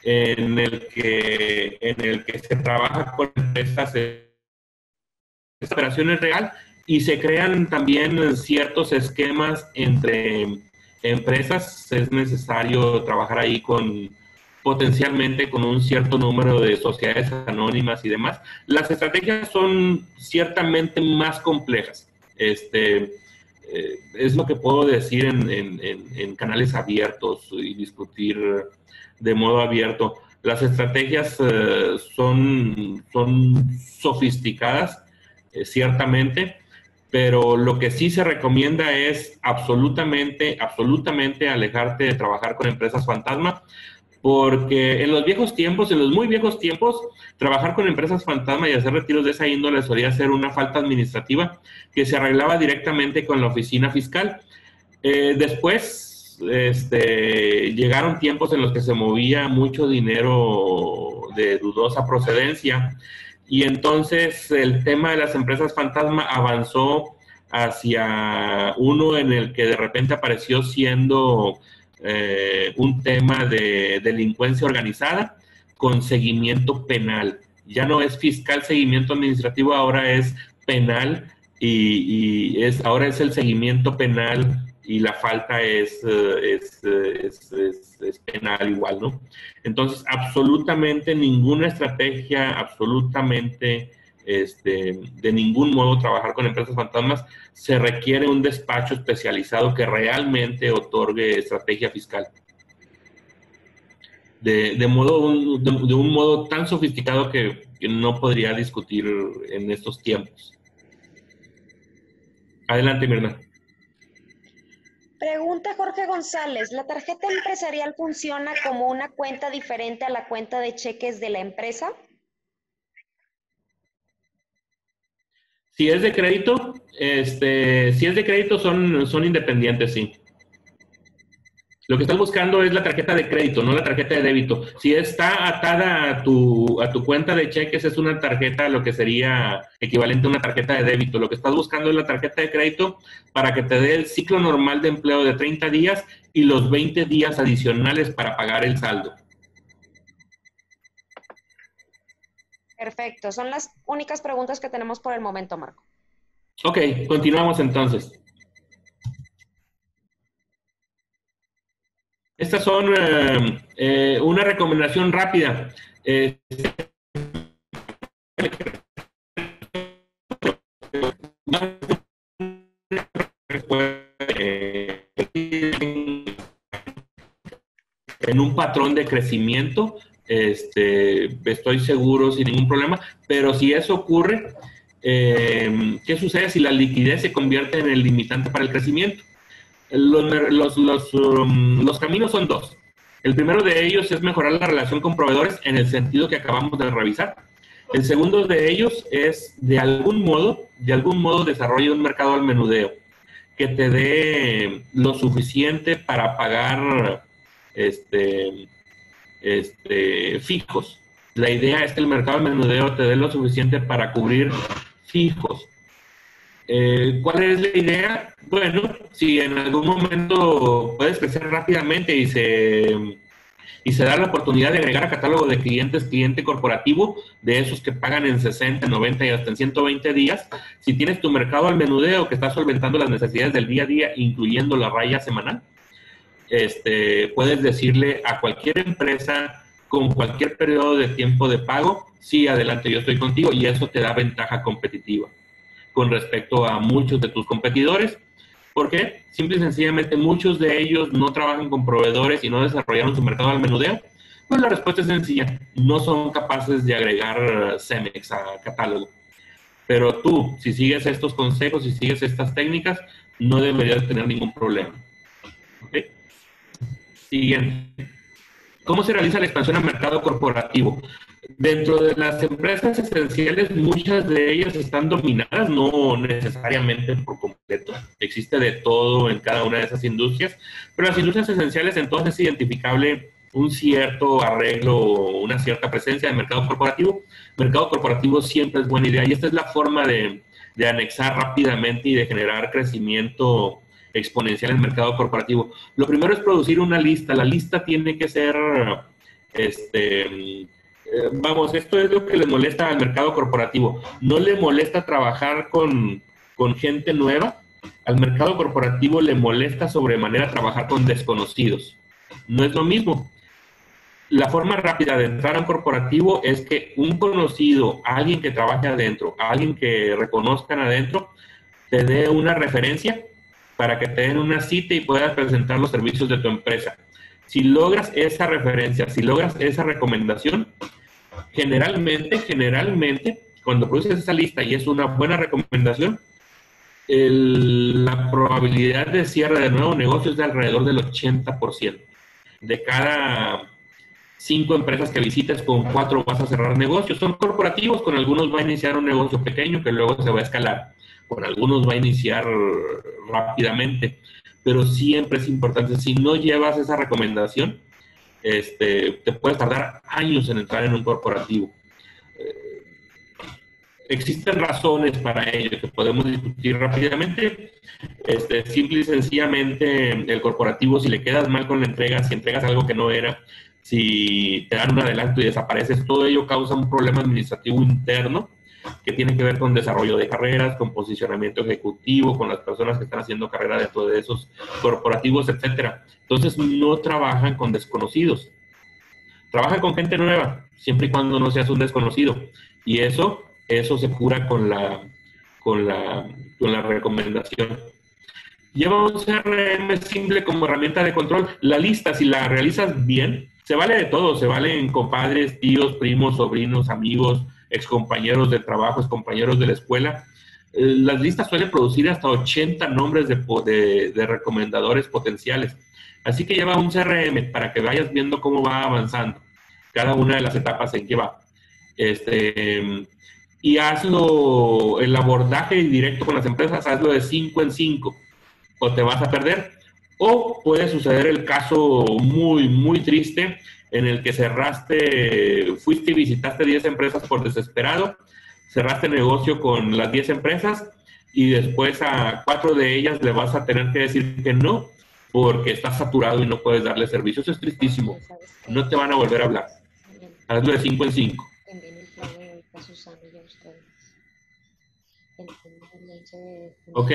en el que se trabaja con empresas esta operación es real y se crean también ciertos esquemas entre empresas. Es necesario trabajar ahí potencialmente con un cierto número de sociedades anónimas y demás. Las estrategias son ciertamente más complejas. Es lo que puedo decir en canales abiertos y discutir de modo abierto. Las estrategias son sofisticadas, ciertamente, pero lo que sí se recomienda es absolutamente, absolutamente alejarte de trabajar con empresas fantasma, porque en los viejos tiempos, en los muy viejos tiempos, trabajar con empresas fantasma y hacer retiros de esa índole solía ser una falta administrativa que se arreglaba directamente con la oficina fiscal. Después, llegaron tiempos en los que se movía mucho dinero de dudosa procedencia y entonces el tema de las empresas fantasma avanzó hacia uno en el que de repente apareció siendo un tema de delincuencia organizada con seguimiento penal. Ya no es fiscal seguimiento administrativo, ahora es penal ahora es el seguimiento penal y la falta es penal igual, ¿no? Entonces, absolutamente ninguna estrategia, absolutamente de ningún modo trabajar con empresas fantasmas, se requiere un despacho especializado que realmente otorgue estrategia fiscal. De un modo tan sofisticado que no podría discutir en estos tiempos. Adelante, Mirna. Pregunta Jorge González, ¿la tarjeta empresarial funciona como una cuenta diferente a la cuenta de cheques de la empresa? Si es de crédito, son independientes, sí. Lo que estás buscando es la tarjeta de crédito, no la tarjeta de débito. Si está atada a tu cuenta de cheques, es una tarjeta, lo que sería equivalente a una tarjeta de débito. Lo que estás buscando es la tarjeta de crédito para que te dé el ciclo normal de empleo de 30 días y los 20 días adicionales para pagar el saldo. Perfecto, son las únicas preguntas que tenemos por el momento, Marco. Ok, continuamos entonces. Estas son una recomendación rápida. En un patrón de crecimiento, estoy seguro sin ningún problema, pero si eso ocurre, ¿qué sucede si la liquidez se convierte en el limitante para el crecimiento? Los caminos son dos. El primero de ellos es mejorar la relación con proveedores en el sentido que acabamos de revisar. El segundo de ellos es, de algún modo, desarrolla un mercado al menudeo que te dé lo suficiente para pagar fijos. La idea es que el mercado al menudeo te dé lo suficiente para cubrir fijos. ¿Cuál es la idea? Bueno, si en algún momento puedes crecer rápidamente y Y se da la oportunidad de agregar a catálogo de clientes cliente corporativo, de esos que pagan en 60, 90 y hasta en 120 días. Si tienes tu mercado al menudeo que está solventando las necesidades del día a día, incluyendo la raya semanal, puedes decirle a cualquier empresa con cualquier periodo de tiempo de pago, sí, adelante, yo estoy contigo, y eso te da ventaja competitiva con respecto a muchos de tus competidores. ¿Por qué? Simple y sencillamente muchos de ellos no trabajan con proveedores y no desarrollaron su mercado al menudeo. Pues la respuesta es sencilla, no son capaces de agregar Cemex a catálogo. Pero tú, si sigues estos consejos, si sigues estas técnicas, no deberías tener ningún problema. ¿Okay? Siguiente. ¿Cómo se realiza la expansión al mercado corporativo? Dentro de las empresas esenciales, muchas de ellas están dominadas, no necesariamente por completo. Existe de todo en cada una de esas industrias, pero las industrias esenciales entonces es identificable un cierto arreglo, una cierta presencia de mercado corporativo. Mercado corporativo siempre es buena idea y esta es la forma de anexar rápidamente y de generar crecimiento exponencial en el mercado corporativo. Lo primero es producir una lista. La lista tiene que ser, vamos, esto es lo que le molesta al mercado corporativo. No le molesta trabajar con gente nueva. Al mercado corporativo le molesta sobremanera trabajar con desconocidos. No es lo mismo. La forma rápida de entrar a un corporativo es que un conocido, alguien que trabaje adentro, alguien que reconozcan adentro, te dé una referencia para que te den una cita y puedas presentar los servicios de tu empresa. Si logras esa referencia, si logras esa recomendación, generalmente, cuando produces esa lista y es una buena recomendación, la probabilidad de cierre de nuevo negocio es de alrededor del 80%. De cada 5 empresas que visites, con 4 vas a cerrar negocios. Son corporativos, con algunos va a iniciar un negocio pequeño que luego se va a escalar. Con algunos va a iniciar rápidamente, pero siempre es importante, si no llevas esa recomendación, te puedes tardar años en entrar en un corporativo. Existen razones para ello que podemos discutir rápidamente. Simple y sencillamente, el corporativo, si le quedas mal con la entrega, si entregas algo que no era, si te dan un adelanto y desapareces, todo ello causa un problema administrativo interno que tiene que ver con desarrollo de carreras, con posicionamiento ejecutivo, con las personas que están haciendo carrera dentro de esos corporativos, etcétera. Entonces, no trabajan con desconocidos. Trabajan con gente nueva, siempre y cuando no seas un desconocido. Y eso se cura con la recomendación. Lleva un CRM simple como herramienta de control. La lista, si la realizas bien, se vale de todo. Se valen compadres, tíos, primos, sobrinos, amigos, excompañeros de trabajo, excompañeros de la escuela. Las listas suelen producir hasta 80 nombres de recomendadores potenciales. Así que lleva un CRM para que vayas viendo cómo va avanzando cada una de las etapas en que va. Y hazlo, el abordaje directo con las empresas, hazlo de 5 en 5, o te vas a perder. O puede suceder el caso muy, muy triste en el que fuiste y visitaste 10 empresas por desesperado, cerraste negocio con las 10 empresas y después a 4 de ellas le vas a tener que decir que no porque estás saturado y no puedes darle servicio. Eso es tristísimo. No te van a volver a hablar. Hazlo de 5 en 5. Ok,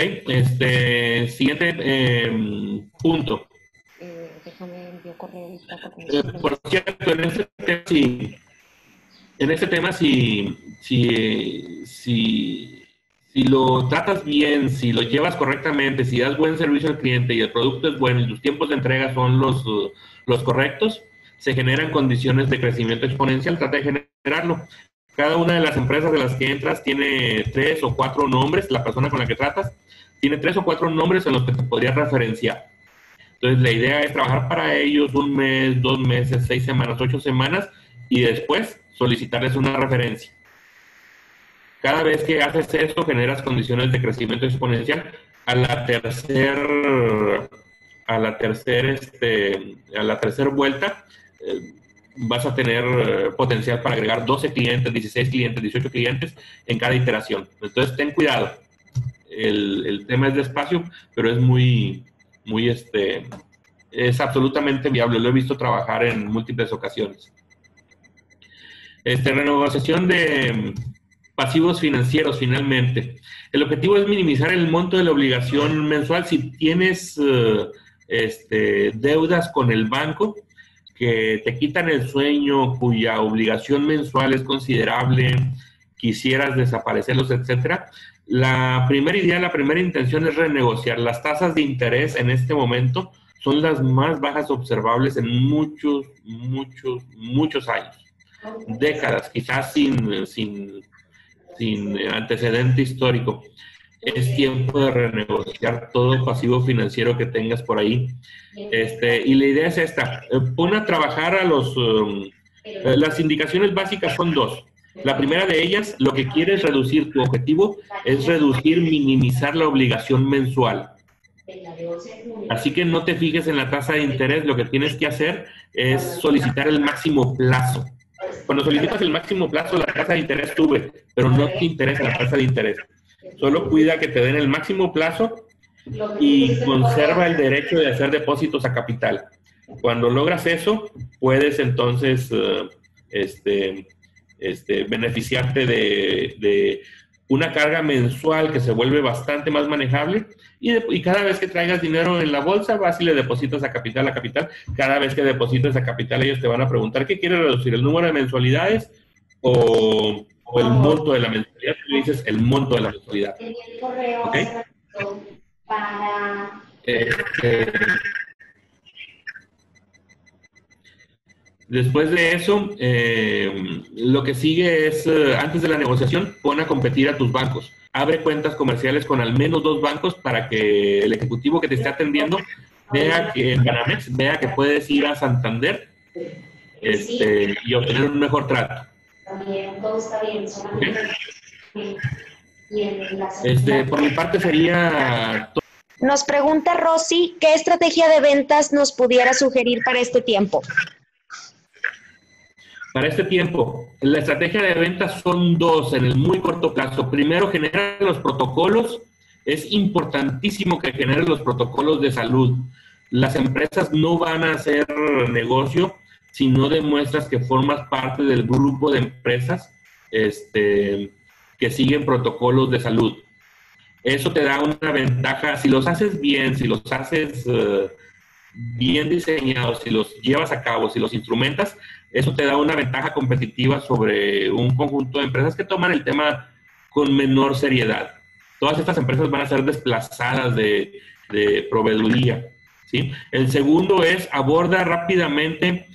siguiente punto. Déjame envío correo ahorita. Por cierto, en este tema, si lo tratas bien, si lo llevas correctamente, si das buen servicio al cliente y el producto es bueno y tus tiempos de entrega son los correctos, se generan condiciones de crecimiento exponencial. Trata de generarlo. Cada una de las empresas de las que entras tiene 3 o 4 nombres, la persona con la que tratas tiene 3 o 4 nombres en los que te podrías referenciar. Entonces, la idea es trabajar para ellos 1 mes, 2 meses, 6 semanas, 8 semanas y después solicitarles una referencia. Cada vez que haces esto, generas condiciones de crecimiento exponencial. A la tercera vuelta, vas a tener potencial para agregar 12 clientes, 16 clientes, 18 clientes en cada iteración. Entonces, ten cuidado. El tema es despacio, pero es muy es absolutamente viable. Lo he visto trabajar en múltiples ocasiones. Renegociación de pasivos financieros, finalmente. El objetivo es minimizar el monto de la obligación mensual. Si tienes deudas con el banco que te quitan el sueño, cuya obligación mensual es considerable, quisieras desaparecerlos, etcétera, la primera idea, la primera intención es renegociar. Las tasas de interés en este momento son las más bajas observables en muchos años, décadas, quizás sin antecedente histórico. Es tiempo de renegociar todo pasivo financiero que tengas por ahí. Y la idea es esta: pon a trabajar a las indicaciones básicas son dos. La primera de ellas, lo que quieres reducir, tu objetivo es reducir, minimizar la obligación mensual. Así que no te fijes en la tasa de interés, lo que tienes que hacer es solicitar el máximo plazo. Cuando solicitas el máximo plazo, la tasa de interés sube, pero no te interesa la tasa de interés. Solo cuida que te den el máximo plazo y conserva el derecho de hacer depósitos a capital. Cuando logras eso, puedes entonces beneficiarte de una carga mensual que se vuelve bastante más manejable, y cada vez que traigas dinero en la bolsa, vas y le depositas a capital. Cada vez que depositas a capital, ellos te van a preguntar ¿qué quieres reducir? ¿El número de mensualidades o el monto de la mensualidad? Tú dices el monto de la mensualidad. ¿Ok? Después de eso, lo que sigue es, antes de la negociación, pon a competir a tus bancos. Abre cuentas comerciales con al menos 2 bancos para que el ejecutivo que te esté atendiendo vea que en Banamex, vea que puedes ir a Santander y obtener un mejor trato. ¿Okay? Por mi parte sería... Nos pregunta Rosy, ¿qué estrategia de ventas nos pudiera sugerir para este tiempo? Para este tiempo, la estrategia de ventas son 2 en el muy corto plazo. Primero, genera los protocolos. Es importantísimo que generes los protocolos de salud. Las empresas no van a hacer negocio si no demuestras que formas parte del grupo de empresas que siguen protocolos de salud. Eso te da una ventaja. Si los haces bien, si los haces bien diseñados, si los llevas a cabo, si los instrumentas, eso te da una ventaja competitiva sobre un conjunto de empresas que toman el tema con menor seriedad. Todas estas empresas van a ser desplazadas de proveeduría, ¿sí? El segundo es aborda rápidamente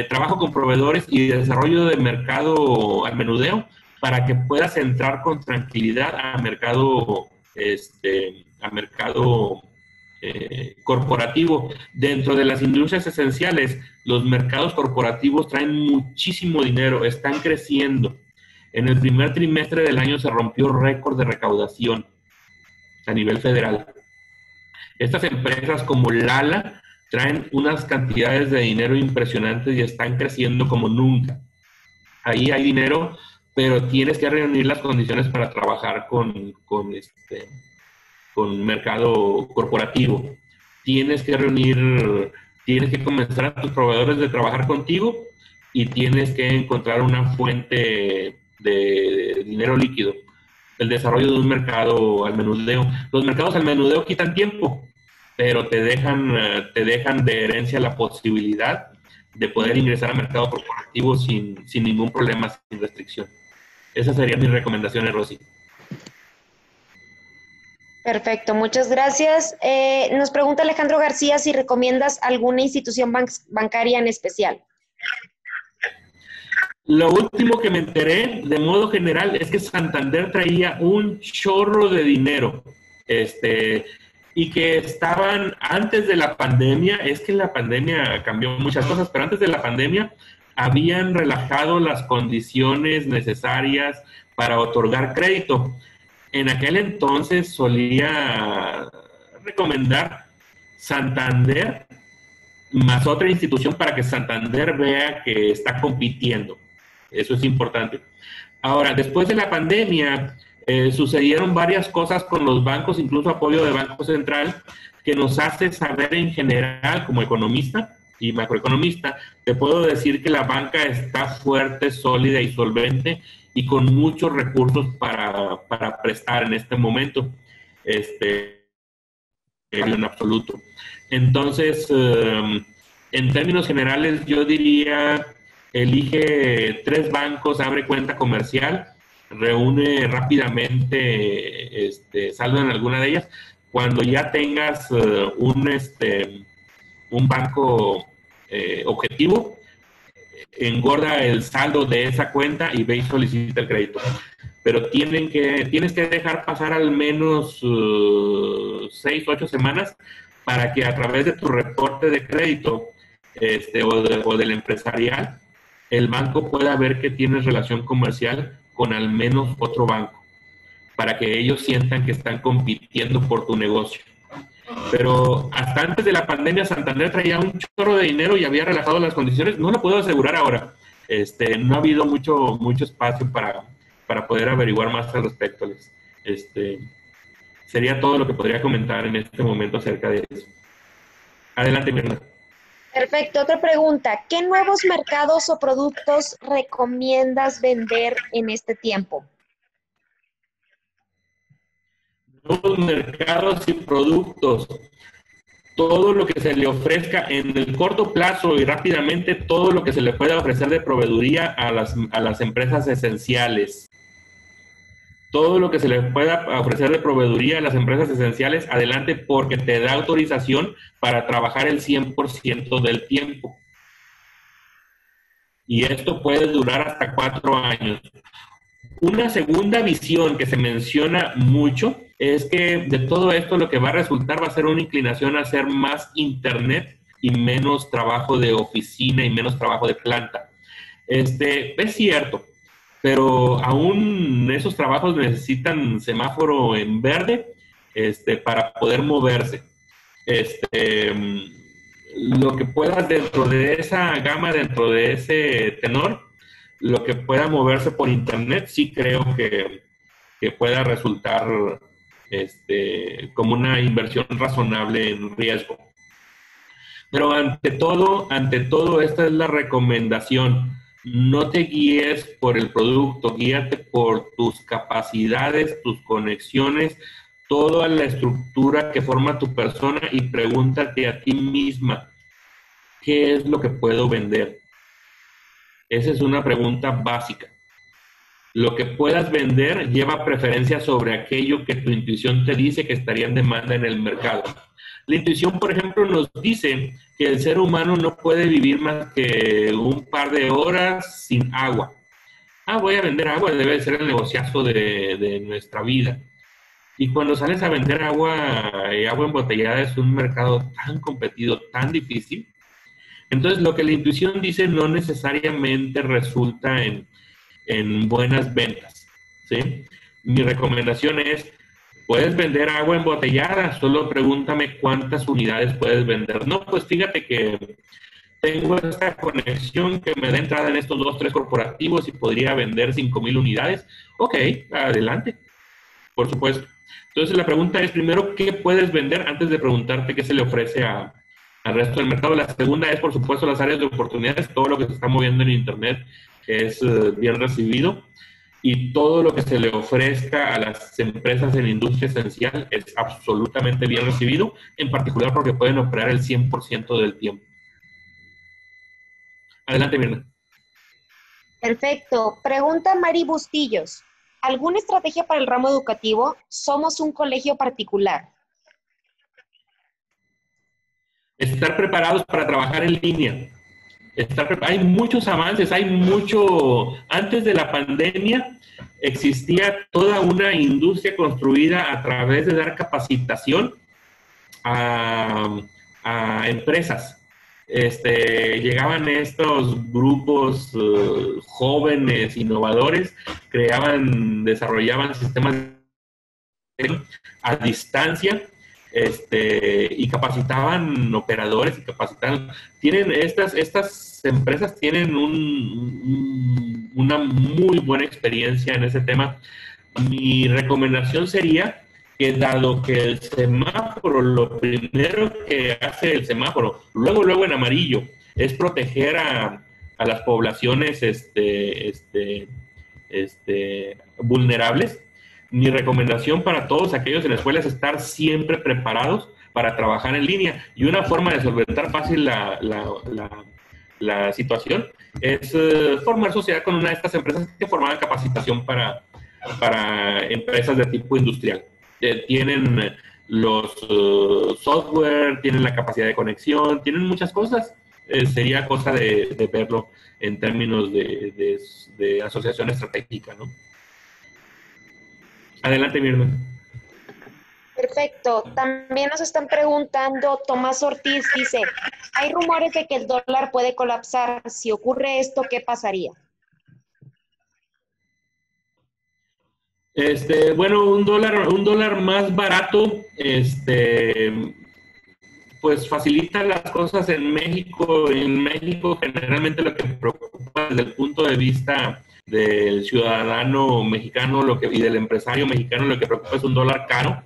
trabajo con proveedores y desarrollo de mercado al menudeo para que puedas entrar con tranquilidad a mercado corporativo. Dentro de las industrias esenciales, los mercados corporativos traen muchísimo dinero, están creciendo. En el primer trimestre del año se rompió récord de recaudación a nivel federal. Estas empresas como Lala traen unas cantidades de dinero impresionantes y están creciendo como nunca. Ahí hay dinero, pero tienes que reunir las condiciones para trabajar con mercado corporativo. Tienes que convencer a tus proveedores de trabajar contigo y tienes que encontrar una fuente de dinero líquido. El desarrollo de un mercado al menudeo. Los mercados al menudeo quitan tiempo, pero te dejan de herencia la posibilidad de poder ingresar al mercado corporativo sin ningún problema, sin restricción. Esas serían mis recomendaciones, Rosy. Perfecto, muchas gracias. Nos pregunta Alejandro García si recomiendas alguna institución bancaria en especial. Lo último que me enteré, de modo general, es que Santander traía un chorro de dinero. Y que estaban antes de la pandemia, es que la pandemia cambió muchas cosas, pero antes de la pandemia habían relajado las condiciones necesarias para otorgar crédito. En aquel entonces solía recomendar Santander más otra institución para que Santander vea que está compitiendo. Eso es importante. Ahora, después de la pandemia, sucedieron varias cosas con los bancos, incluso apoyo de Banco Central, que nos hace saber en general, como economista y macroeconomista, te puedo decir que la banca está fuerte, sólida y solvente y con muchos recursos para prestar en este momento, en absoluto. Entonces, en términos generales, yo diría, elige 3 bancos, abre cuenta comercial, reúne rápidamente saldo en alguna de ellas. Cuando ya tengas un banco objetivo, engorda el saldo de esa cuenta y ve y solicita el crédito. Pero tienes que dejar pasar al menos 6, 8 semanas para que a través de tu reporte de crédito o del empresarial, el banco pueda ver que tienes relación comercial con al menos otro banco, para que ellos sientan que están compitiendo por tu negocio. Pero hasta antes de la pandemia, Santander traía un chorro de dinero y había relajado las condiciones. No lo puedo asegurar ahora. No ha habido mucho espacio para poder averiguar más al respecto. Sería todo lo que podría comentar en este momento acerca de eso. Adelante, Mirna. Perfecto. Otra pregunta. ¿Qué nuevos mercados o productos recomiendas vender en este tiempo? Nuevos mercados y productos. Todo lo que se le ofrezca en el corto plazo y rápidamente, todo lo que se le pueda ofrecer de proveeduría a las empresas esenciales. Todo lo que se le pueda ofrecer de proveeduría a las empresas esenciales, adelante, porque te da autorización para trabajar el 100% del tiempo. Y esto puede durar hasta 4 años. Una segunda visión que se menciona mucho es que de todo esto lo que va a resultar va a ser una inclinación a hacer más internet y menos trabajo de oficina y menos trabajo de planta. Es cierto, pero aún esos trabajos necesitan semáforo en verde para poder moverse. Lo que puedas dentro de esa gama, dentro de ese tenor, lo que pueda moverse por internet, sí creo que pueda resultar como una inversión razonable en riesgo. Pero ante todo, esta es la recomendación. No te guíes por el producto, guíate por tus capacidades, tus conexiones, toda la estructura que forma tu persona y pregúntate a ti misma, ¿qué es lo que puedo vender? Esa es una pregunta básica. Lo que puedas vender lleva preferencia sobre aquello que tu intuición te dice que estaría en demanda en el mercado. La intuición, por ejemplo, nos dice que el ser humano no puede vivir más que un par de horas sin agua. Voy a vender agua, debe ser el negociazo de nuestra vida. Y cuando sales a vender agua, agua embotellada es un mercado tan competido, tan difícil. Entonces, lo que la intuición dice no necesariamente resulta en buenas ventas, ¿sí? Mi recomendación es, ¿puedes vender agua embotellada? Solo pregúntame cuántas unidades puedes vender. No, pues fíjate que tengo esta conexión que me da entrada en estos 2, 3 corporativos y podría vender 5,000 unidades. Ok, adelante, por supuesto. Entonces, la pregunta es, primero, ¿qué puedes vender? Antes de preguntarte qué se le ofrece al resto del mercado. La segunda es, por supuesto, las áreas de oportunidades. Todo lo que se está moviendo en Internet es bien recibido y todo lo que se le ofrezca a las empresas en la industria esencial es absolutamente bien recibido, en particular porque pueden operar el 100% del tiempo. Adelante, Mirna. Perfecto. Pregunta Mari Bustillos. ¿Alguna estrategia para el ramo educativo? Somos un colegio particular. Estar preparados para trabajar en línea. Hay muchos avances, antes de la pandemia existía toda una industria construida a través de dar capacitación a empresas. Llegaban estos grupos jóvenes, innovadores, desarrollaban sistemas a distancia, y capacitaban operadores y estas empresas tienen una muy buena experiencia en ese tema. Mi recomendación sería que dado que el semáforo, lo primero que hace el semáforo, luego en amarillo, es proteger a las poblaciones vulnerables. Mi recomendación para todos aquellos en la escuela es estar siempre preparados para trabajar en línea. Y una forma de solventar fácil la situación es formar sociedad con una de estas empresas que forman capacitación para empresas de tipo industrial. Tienen los software, tienen la capacidad de conexión, tienen muchas cosas. Sería cosa de verlo en términos de asociación estratégica, ¿no? Adelante, Mirna. Perfecto. También nos están preguntando, Tomás Ortiz dice, hay rumores de que el dólar puede colapsar. Si ocurre esto, ¿qué pasaría? Bueno, un dólar más barato, pues facilita las cosas en México. En México generalmente lo que preocupa desde el punto de vista del ciudadano mexicano y del empresario mexicano, lo que preocupa es un dólar caro,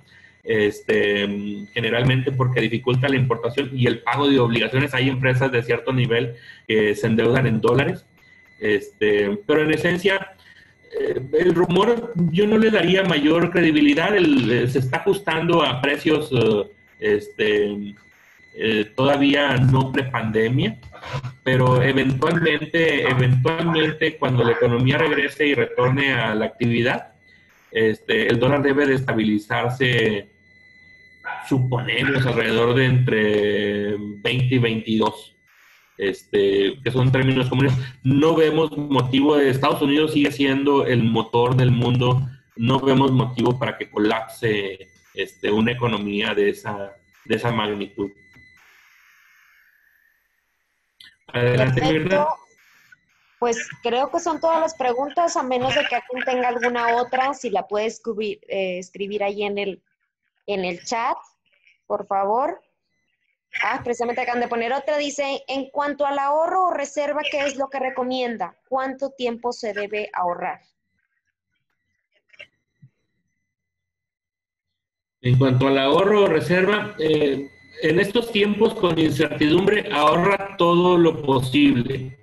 generalmente porque dificulta la importación y el pago de obligaciones. Hay empresas de cierto nivel que se endeudan en dólares, pero en esencia el rumor yo no le daría mayor credibilidad. Se está ajustando a precios todavía no prepandemia, pero eventualmente cuando la economía regrese y retorne a la actividad, el dólar debe de estabilizarse, suponemos, alrededor de entre 20 y 22, que son términos comunes. No vemos motivo. Estados Unidos sigue siendo el motor del mundo, no vemos motivo para que colapse una economía de esa magnitud. Adelante, Mirna. Pues creo que son todas las preguntas, a menos de que alguien tenga alguna otra, si la puede escribir ahí en el chat, por favor. Precisamente acaban de poner otra, dice, en cuanto al ahorro o reserva, ¿qué es lo que recomienda? ¿Cuánto tiempo se debe ahorrar? En cuanto al ahorro o reserva, en estos tiempos con incertidumbre, ahorra todo lo posible.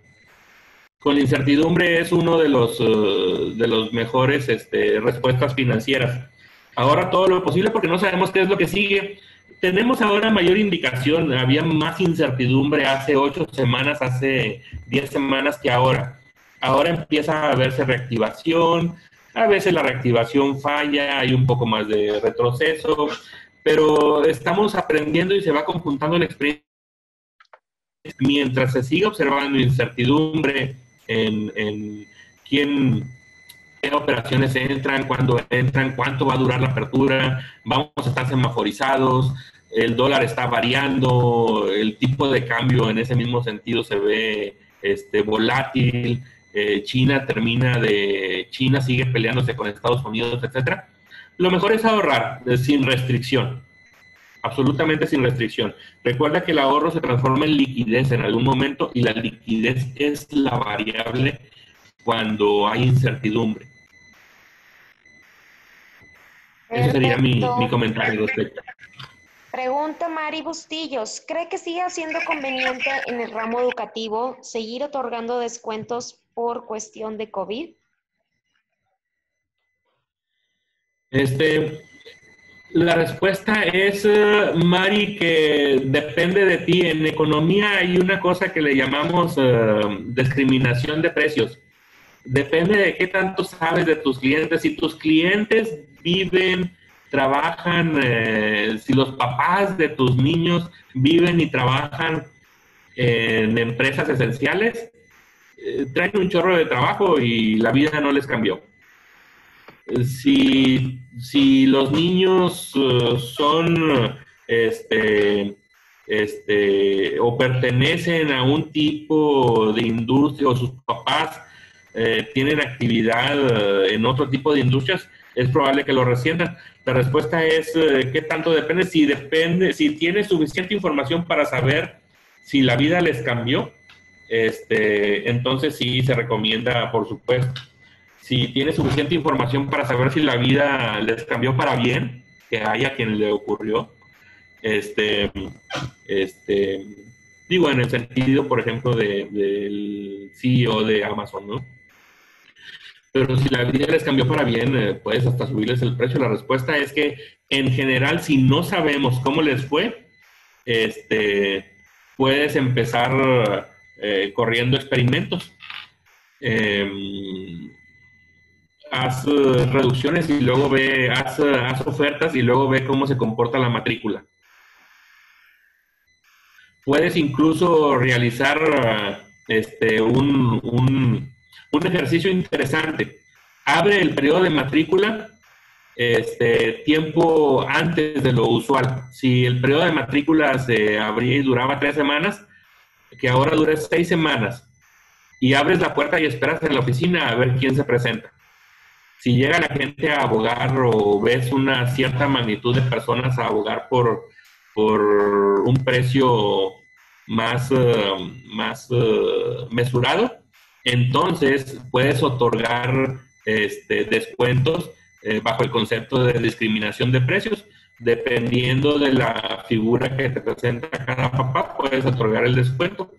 Con incertidumbre es uno de los mejores respuestas financieras. Ahorra todo lo posible porque no sabemos qué es lo que sigue. Tenemos ahora mayor indicación. Había más incertidumbre hace 8 semanas, hace 10 semanas que ahora. Ahora empieza a verse reactivación. A veces la reactivación falla, hay un poco más de retroceso, pero estamos aprendiendo y se va conjuntando la experiencia. Mientras se siga observando incertidumbre en qué operaciones entran, cuándo entran, cuánto va a durar la apertura, vamos a estar semaforizados, el dólar está variando, el tipo de cambio en ese mismo sentido se ve volátil. China sigue peleándose con Estados Unidos, etcétera. Lo mejor es ahorrar sin restricción, absolutamente sin restricción. Recuerda que el ahorro se transforma en liquidez en algún momento y la liquidez es la variable cuando hay incertidumbre. Ese sería mi comentario respecto. Pregunta Mari Bustillos, ¿cree que sigue siendo conveniente en el ramo educativo seguir otorgando descuentos por cuestión de COVID? La respuesta es, Mari, que depende de ti. En economía hay una cosa que le llamamos discriminación de precios. Depende de qué tanto sabes de tus clientes. Si tus clientes viven, trabajan, si los papás de tus niños viven y trabajan en empresas esenciales, traen un chorro de trabajo y la vida no les cambió. Si los niños son o pertenecen a un tipo de industria, o sus papás tienen actividad en otro tipo de industrias, es probable que lo resientan. La respuesta es ¿qué tanto depende? Si tienes suficiente información para saber si la vida les cambió, entonces sí se recomienda, por supuesto. Si tienes suficiente información para saber si la vida les cambió para bien, que hay a quien le ocurrió. Este, digo, en el sentido, por ejemplo, del CEO de Amazon, ¿no? Pero si la vida les cambió para bien, puedes hasta subirles el precio. La respuesta es que, en general, si no sabemos cómo les fue, puedes empezar corriendo experimentos. Haz reducciones y luego haz ofertas y luego ve cómo se comporta la matrícula. Puedes incluso realizar un ejercicio interesante. Abre el periodo de matrícula tiempo antes de lo usual. Si el periodo de matrícula se abría y duraba 3 semanas, que ahora dure 6 semanas. Y abres la puerta y esperas en la oficina a ver quién se presenta. Si llega la gente a abogar o ves una cierta magnitud de personas a abogar por un precio más mesurado, entonces puedes otorgar descuentos bajo el concepto de discriminación de precios. Dependiendo de la figura que te presenta cada papá, puedes otorgar el descuento.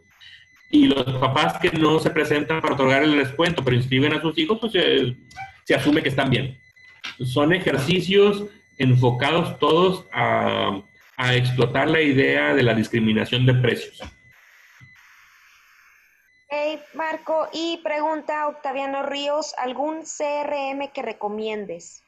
Y los papás que no se presentan para otorgar el descuento, pero inscriben a sus hijos, pues se asume que están bien. Son ejercicios enfocados todos a explotar la idea de la discriminación de precios. Hey, Marco, y pregunta Octaviano Ríos, ¿algún CRM que recomiendes?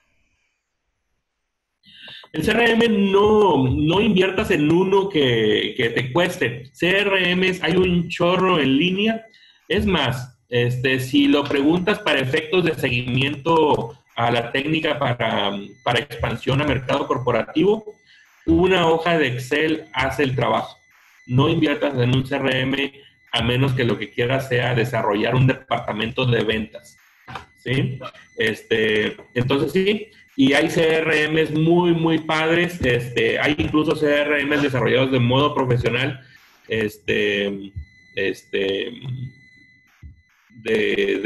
El CRM no inviertas en uno que te cueste. CRMs hay un chorro en línea. Es más, si lo preguntas para efectos de seguimiento a la técnica para expansión a mercado corporativo, una hoja de Excel hace el trabajo. No inviertas en un CRM a menos que lo que quieras sea desarrollar un departamento de ventas. ¿Sí? Entonces sí, y hay CRMs muy, muy padres. Hay incluso CRMs desarrollados de modo profesional, de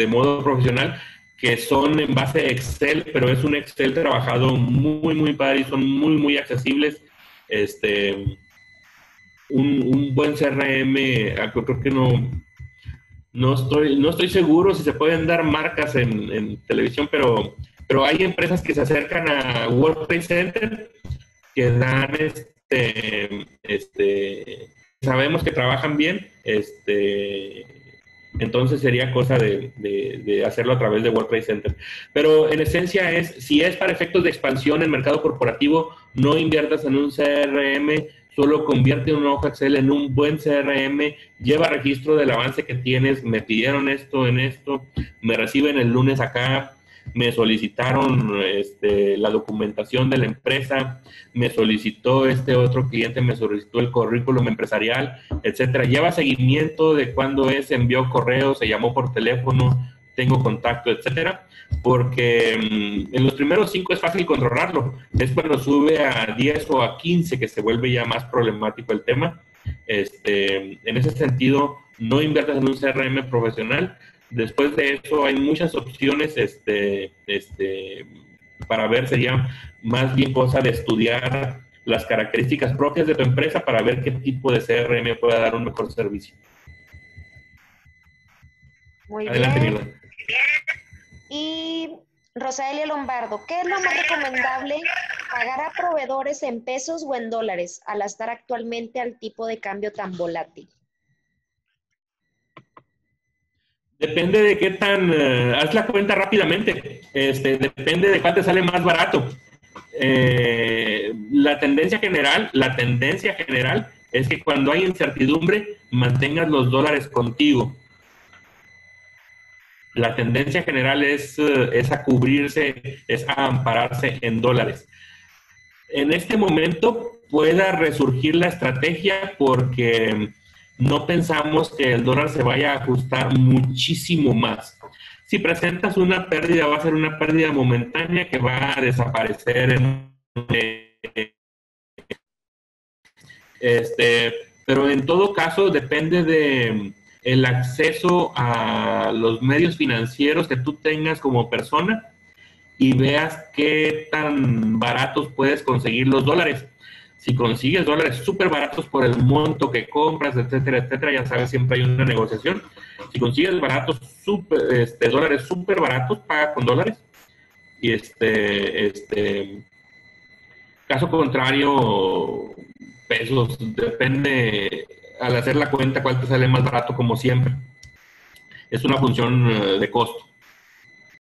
modo profesional, que son en base a Excel, pero es un Excel trabajado muy, muy padre y son muy, muy accesibles. Un buen CRM, creo que no estoy seguro si se pueden dar marcas en televisión, pero hay empresas que se acercan a World Trade Center que dan sabemos que trabajan bien, entonces sería cosa de hacerlo a través de World Trade Center. Pero en esencia si es para efectos de expansión en mercado corporativo, no inviertas en un CRM, solo convierte una hoja Excel en un buen CRM, lleva registro del avance que tienes, me pidieron esto en esto, me reciben el lunes acá, me solicitaron la documentación de la empresa, me solicitó otro cliente, me solicitó el currículum empresarial, etcétera. Lleva seguimiento de cuándo envió correo, se llamó por teléfono, tengo contacto, etcétera, porque en los primeros 5 es fácil controlarlo. Es cuando sube a 10 o a 15 que se vuelve ya más problemático el tema. En ese sentido, no inviertas en un CRM profesional. Después de eso hay muchas opciones para ver. Sería más bien cosa de estudiar las características propias de tu empresa para ver qué tipo de CRM puede dar un mejor servicio. Muy Adelante, bien. Mirna. Y Rosalia Lombardo, ¿qué es lo más recomendable pagar a proveedores en pesos o en dólares al estar actualmente al tipo de cambio tan volátil? Depende de qué haz la cuenta rápidamente. Depende de cuál te sale más barato. La tendencia general es que cuando hay incertidumbre, mantengas los dólares contigo. La tendencia general es a cubrirse, es a ampararse en dólares. En este momento pueda resurgir la estrategia porque no pensamos que el dólar se vaya a ajustar muchísimo más. Si presentas una pérdida, va a ser una pérdida momentánea que va a desaparecer pero en todo caso depende de el acceso a los medios financieros que tú tengas como persona y veas qué tan baratos puedes conseguir los dólares. Si consigues dólares súper baratos por el monto que compras, etcétera, etcétera, ya sabes, siempre hay una negociación. Si consigues dólares súper baratos, paga con dólares. Y caso contrario, pesos, depende al hacer la cuenta cuál te sale más barato, como siempre. Es una función de costo.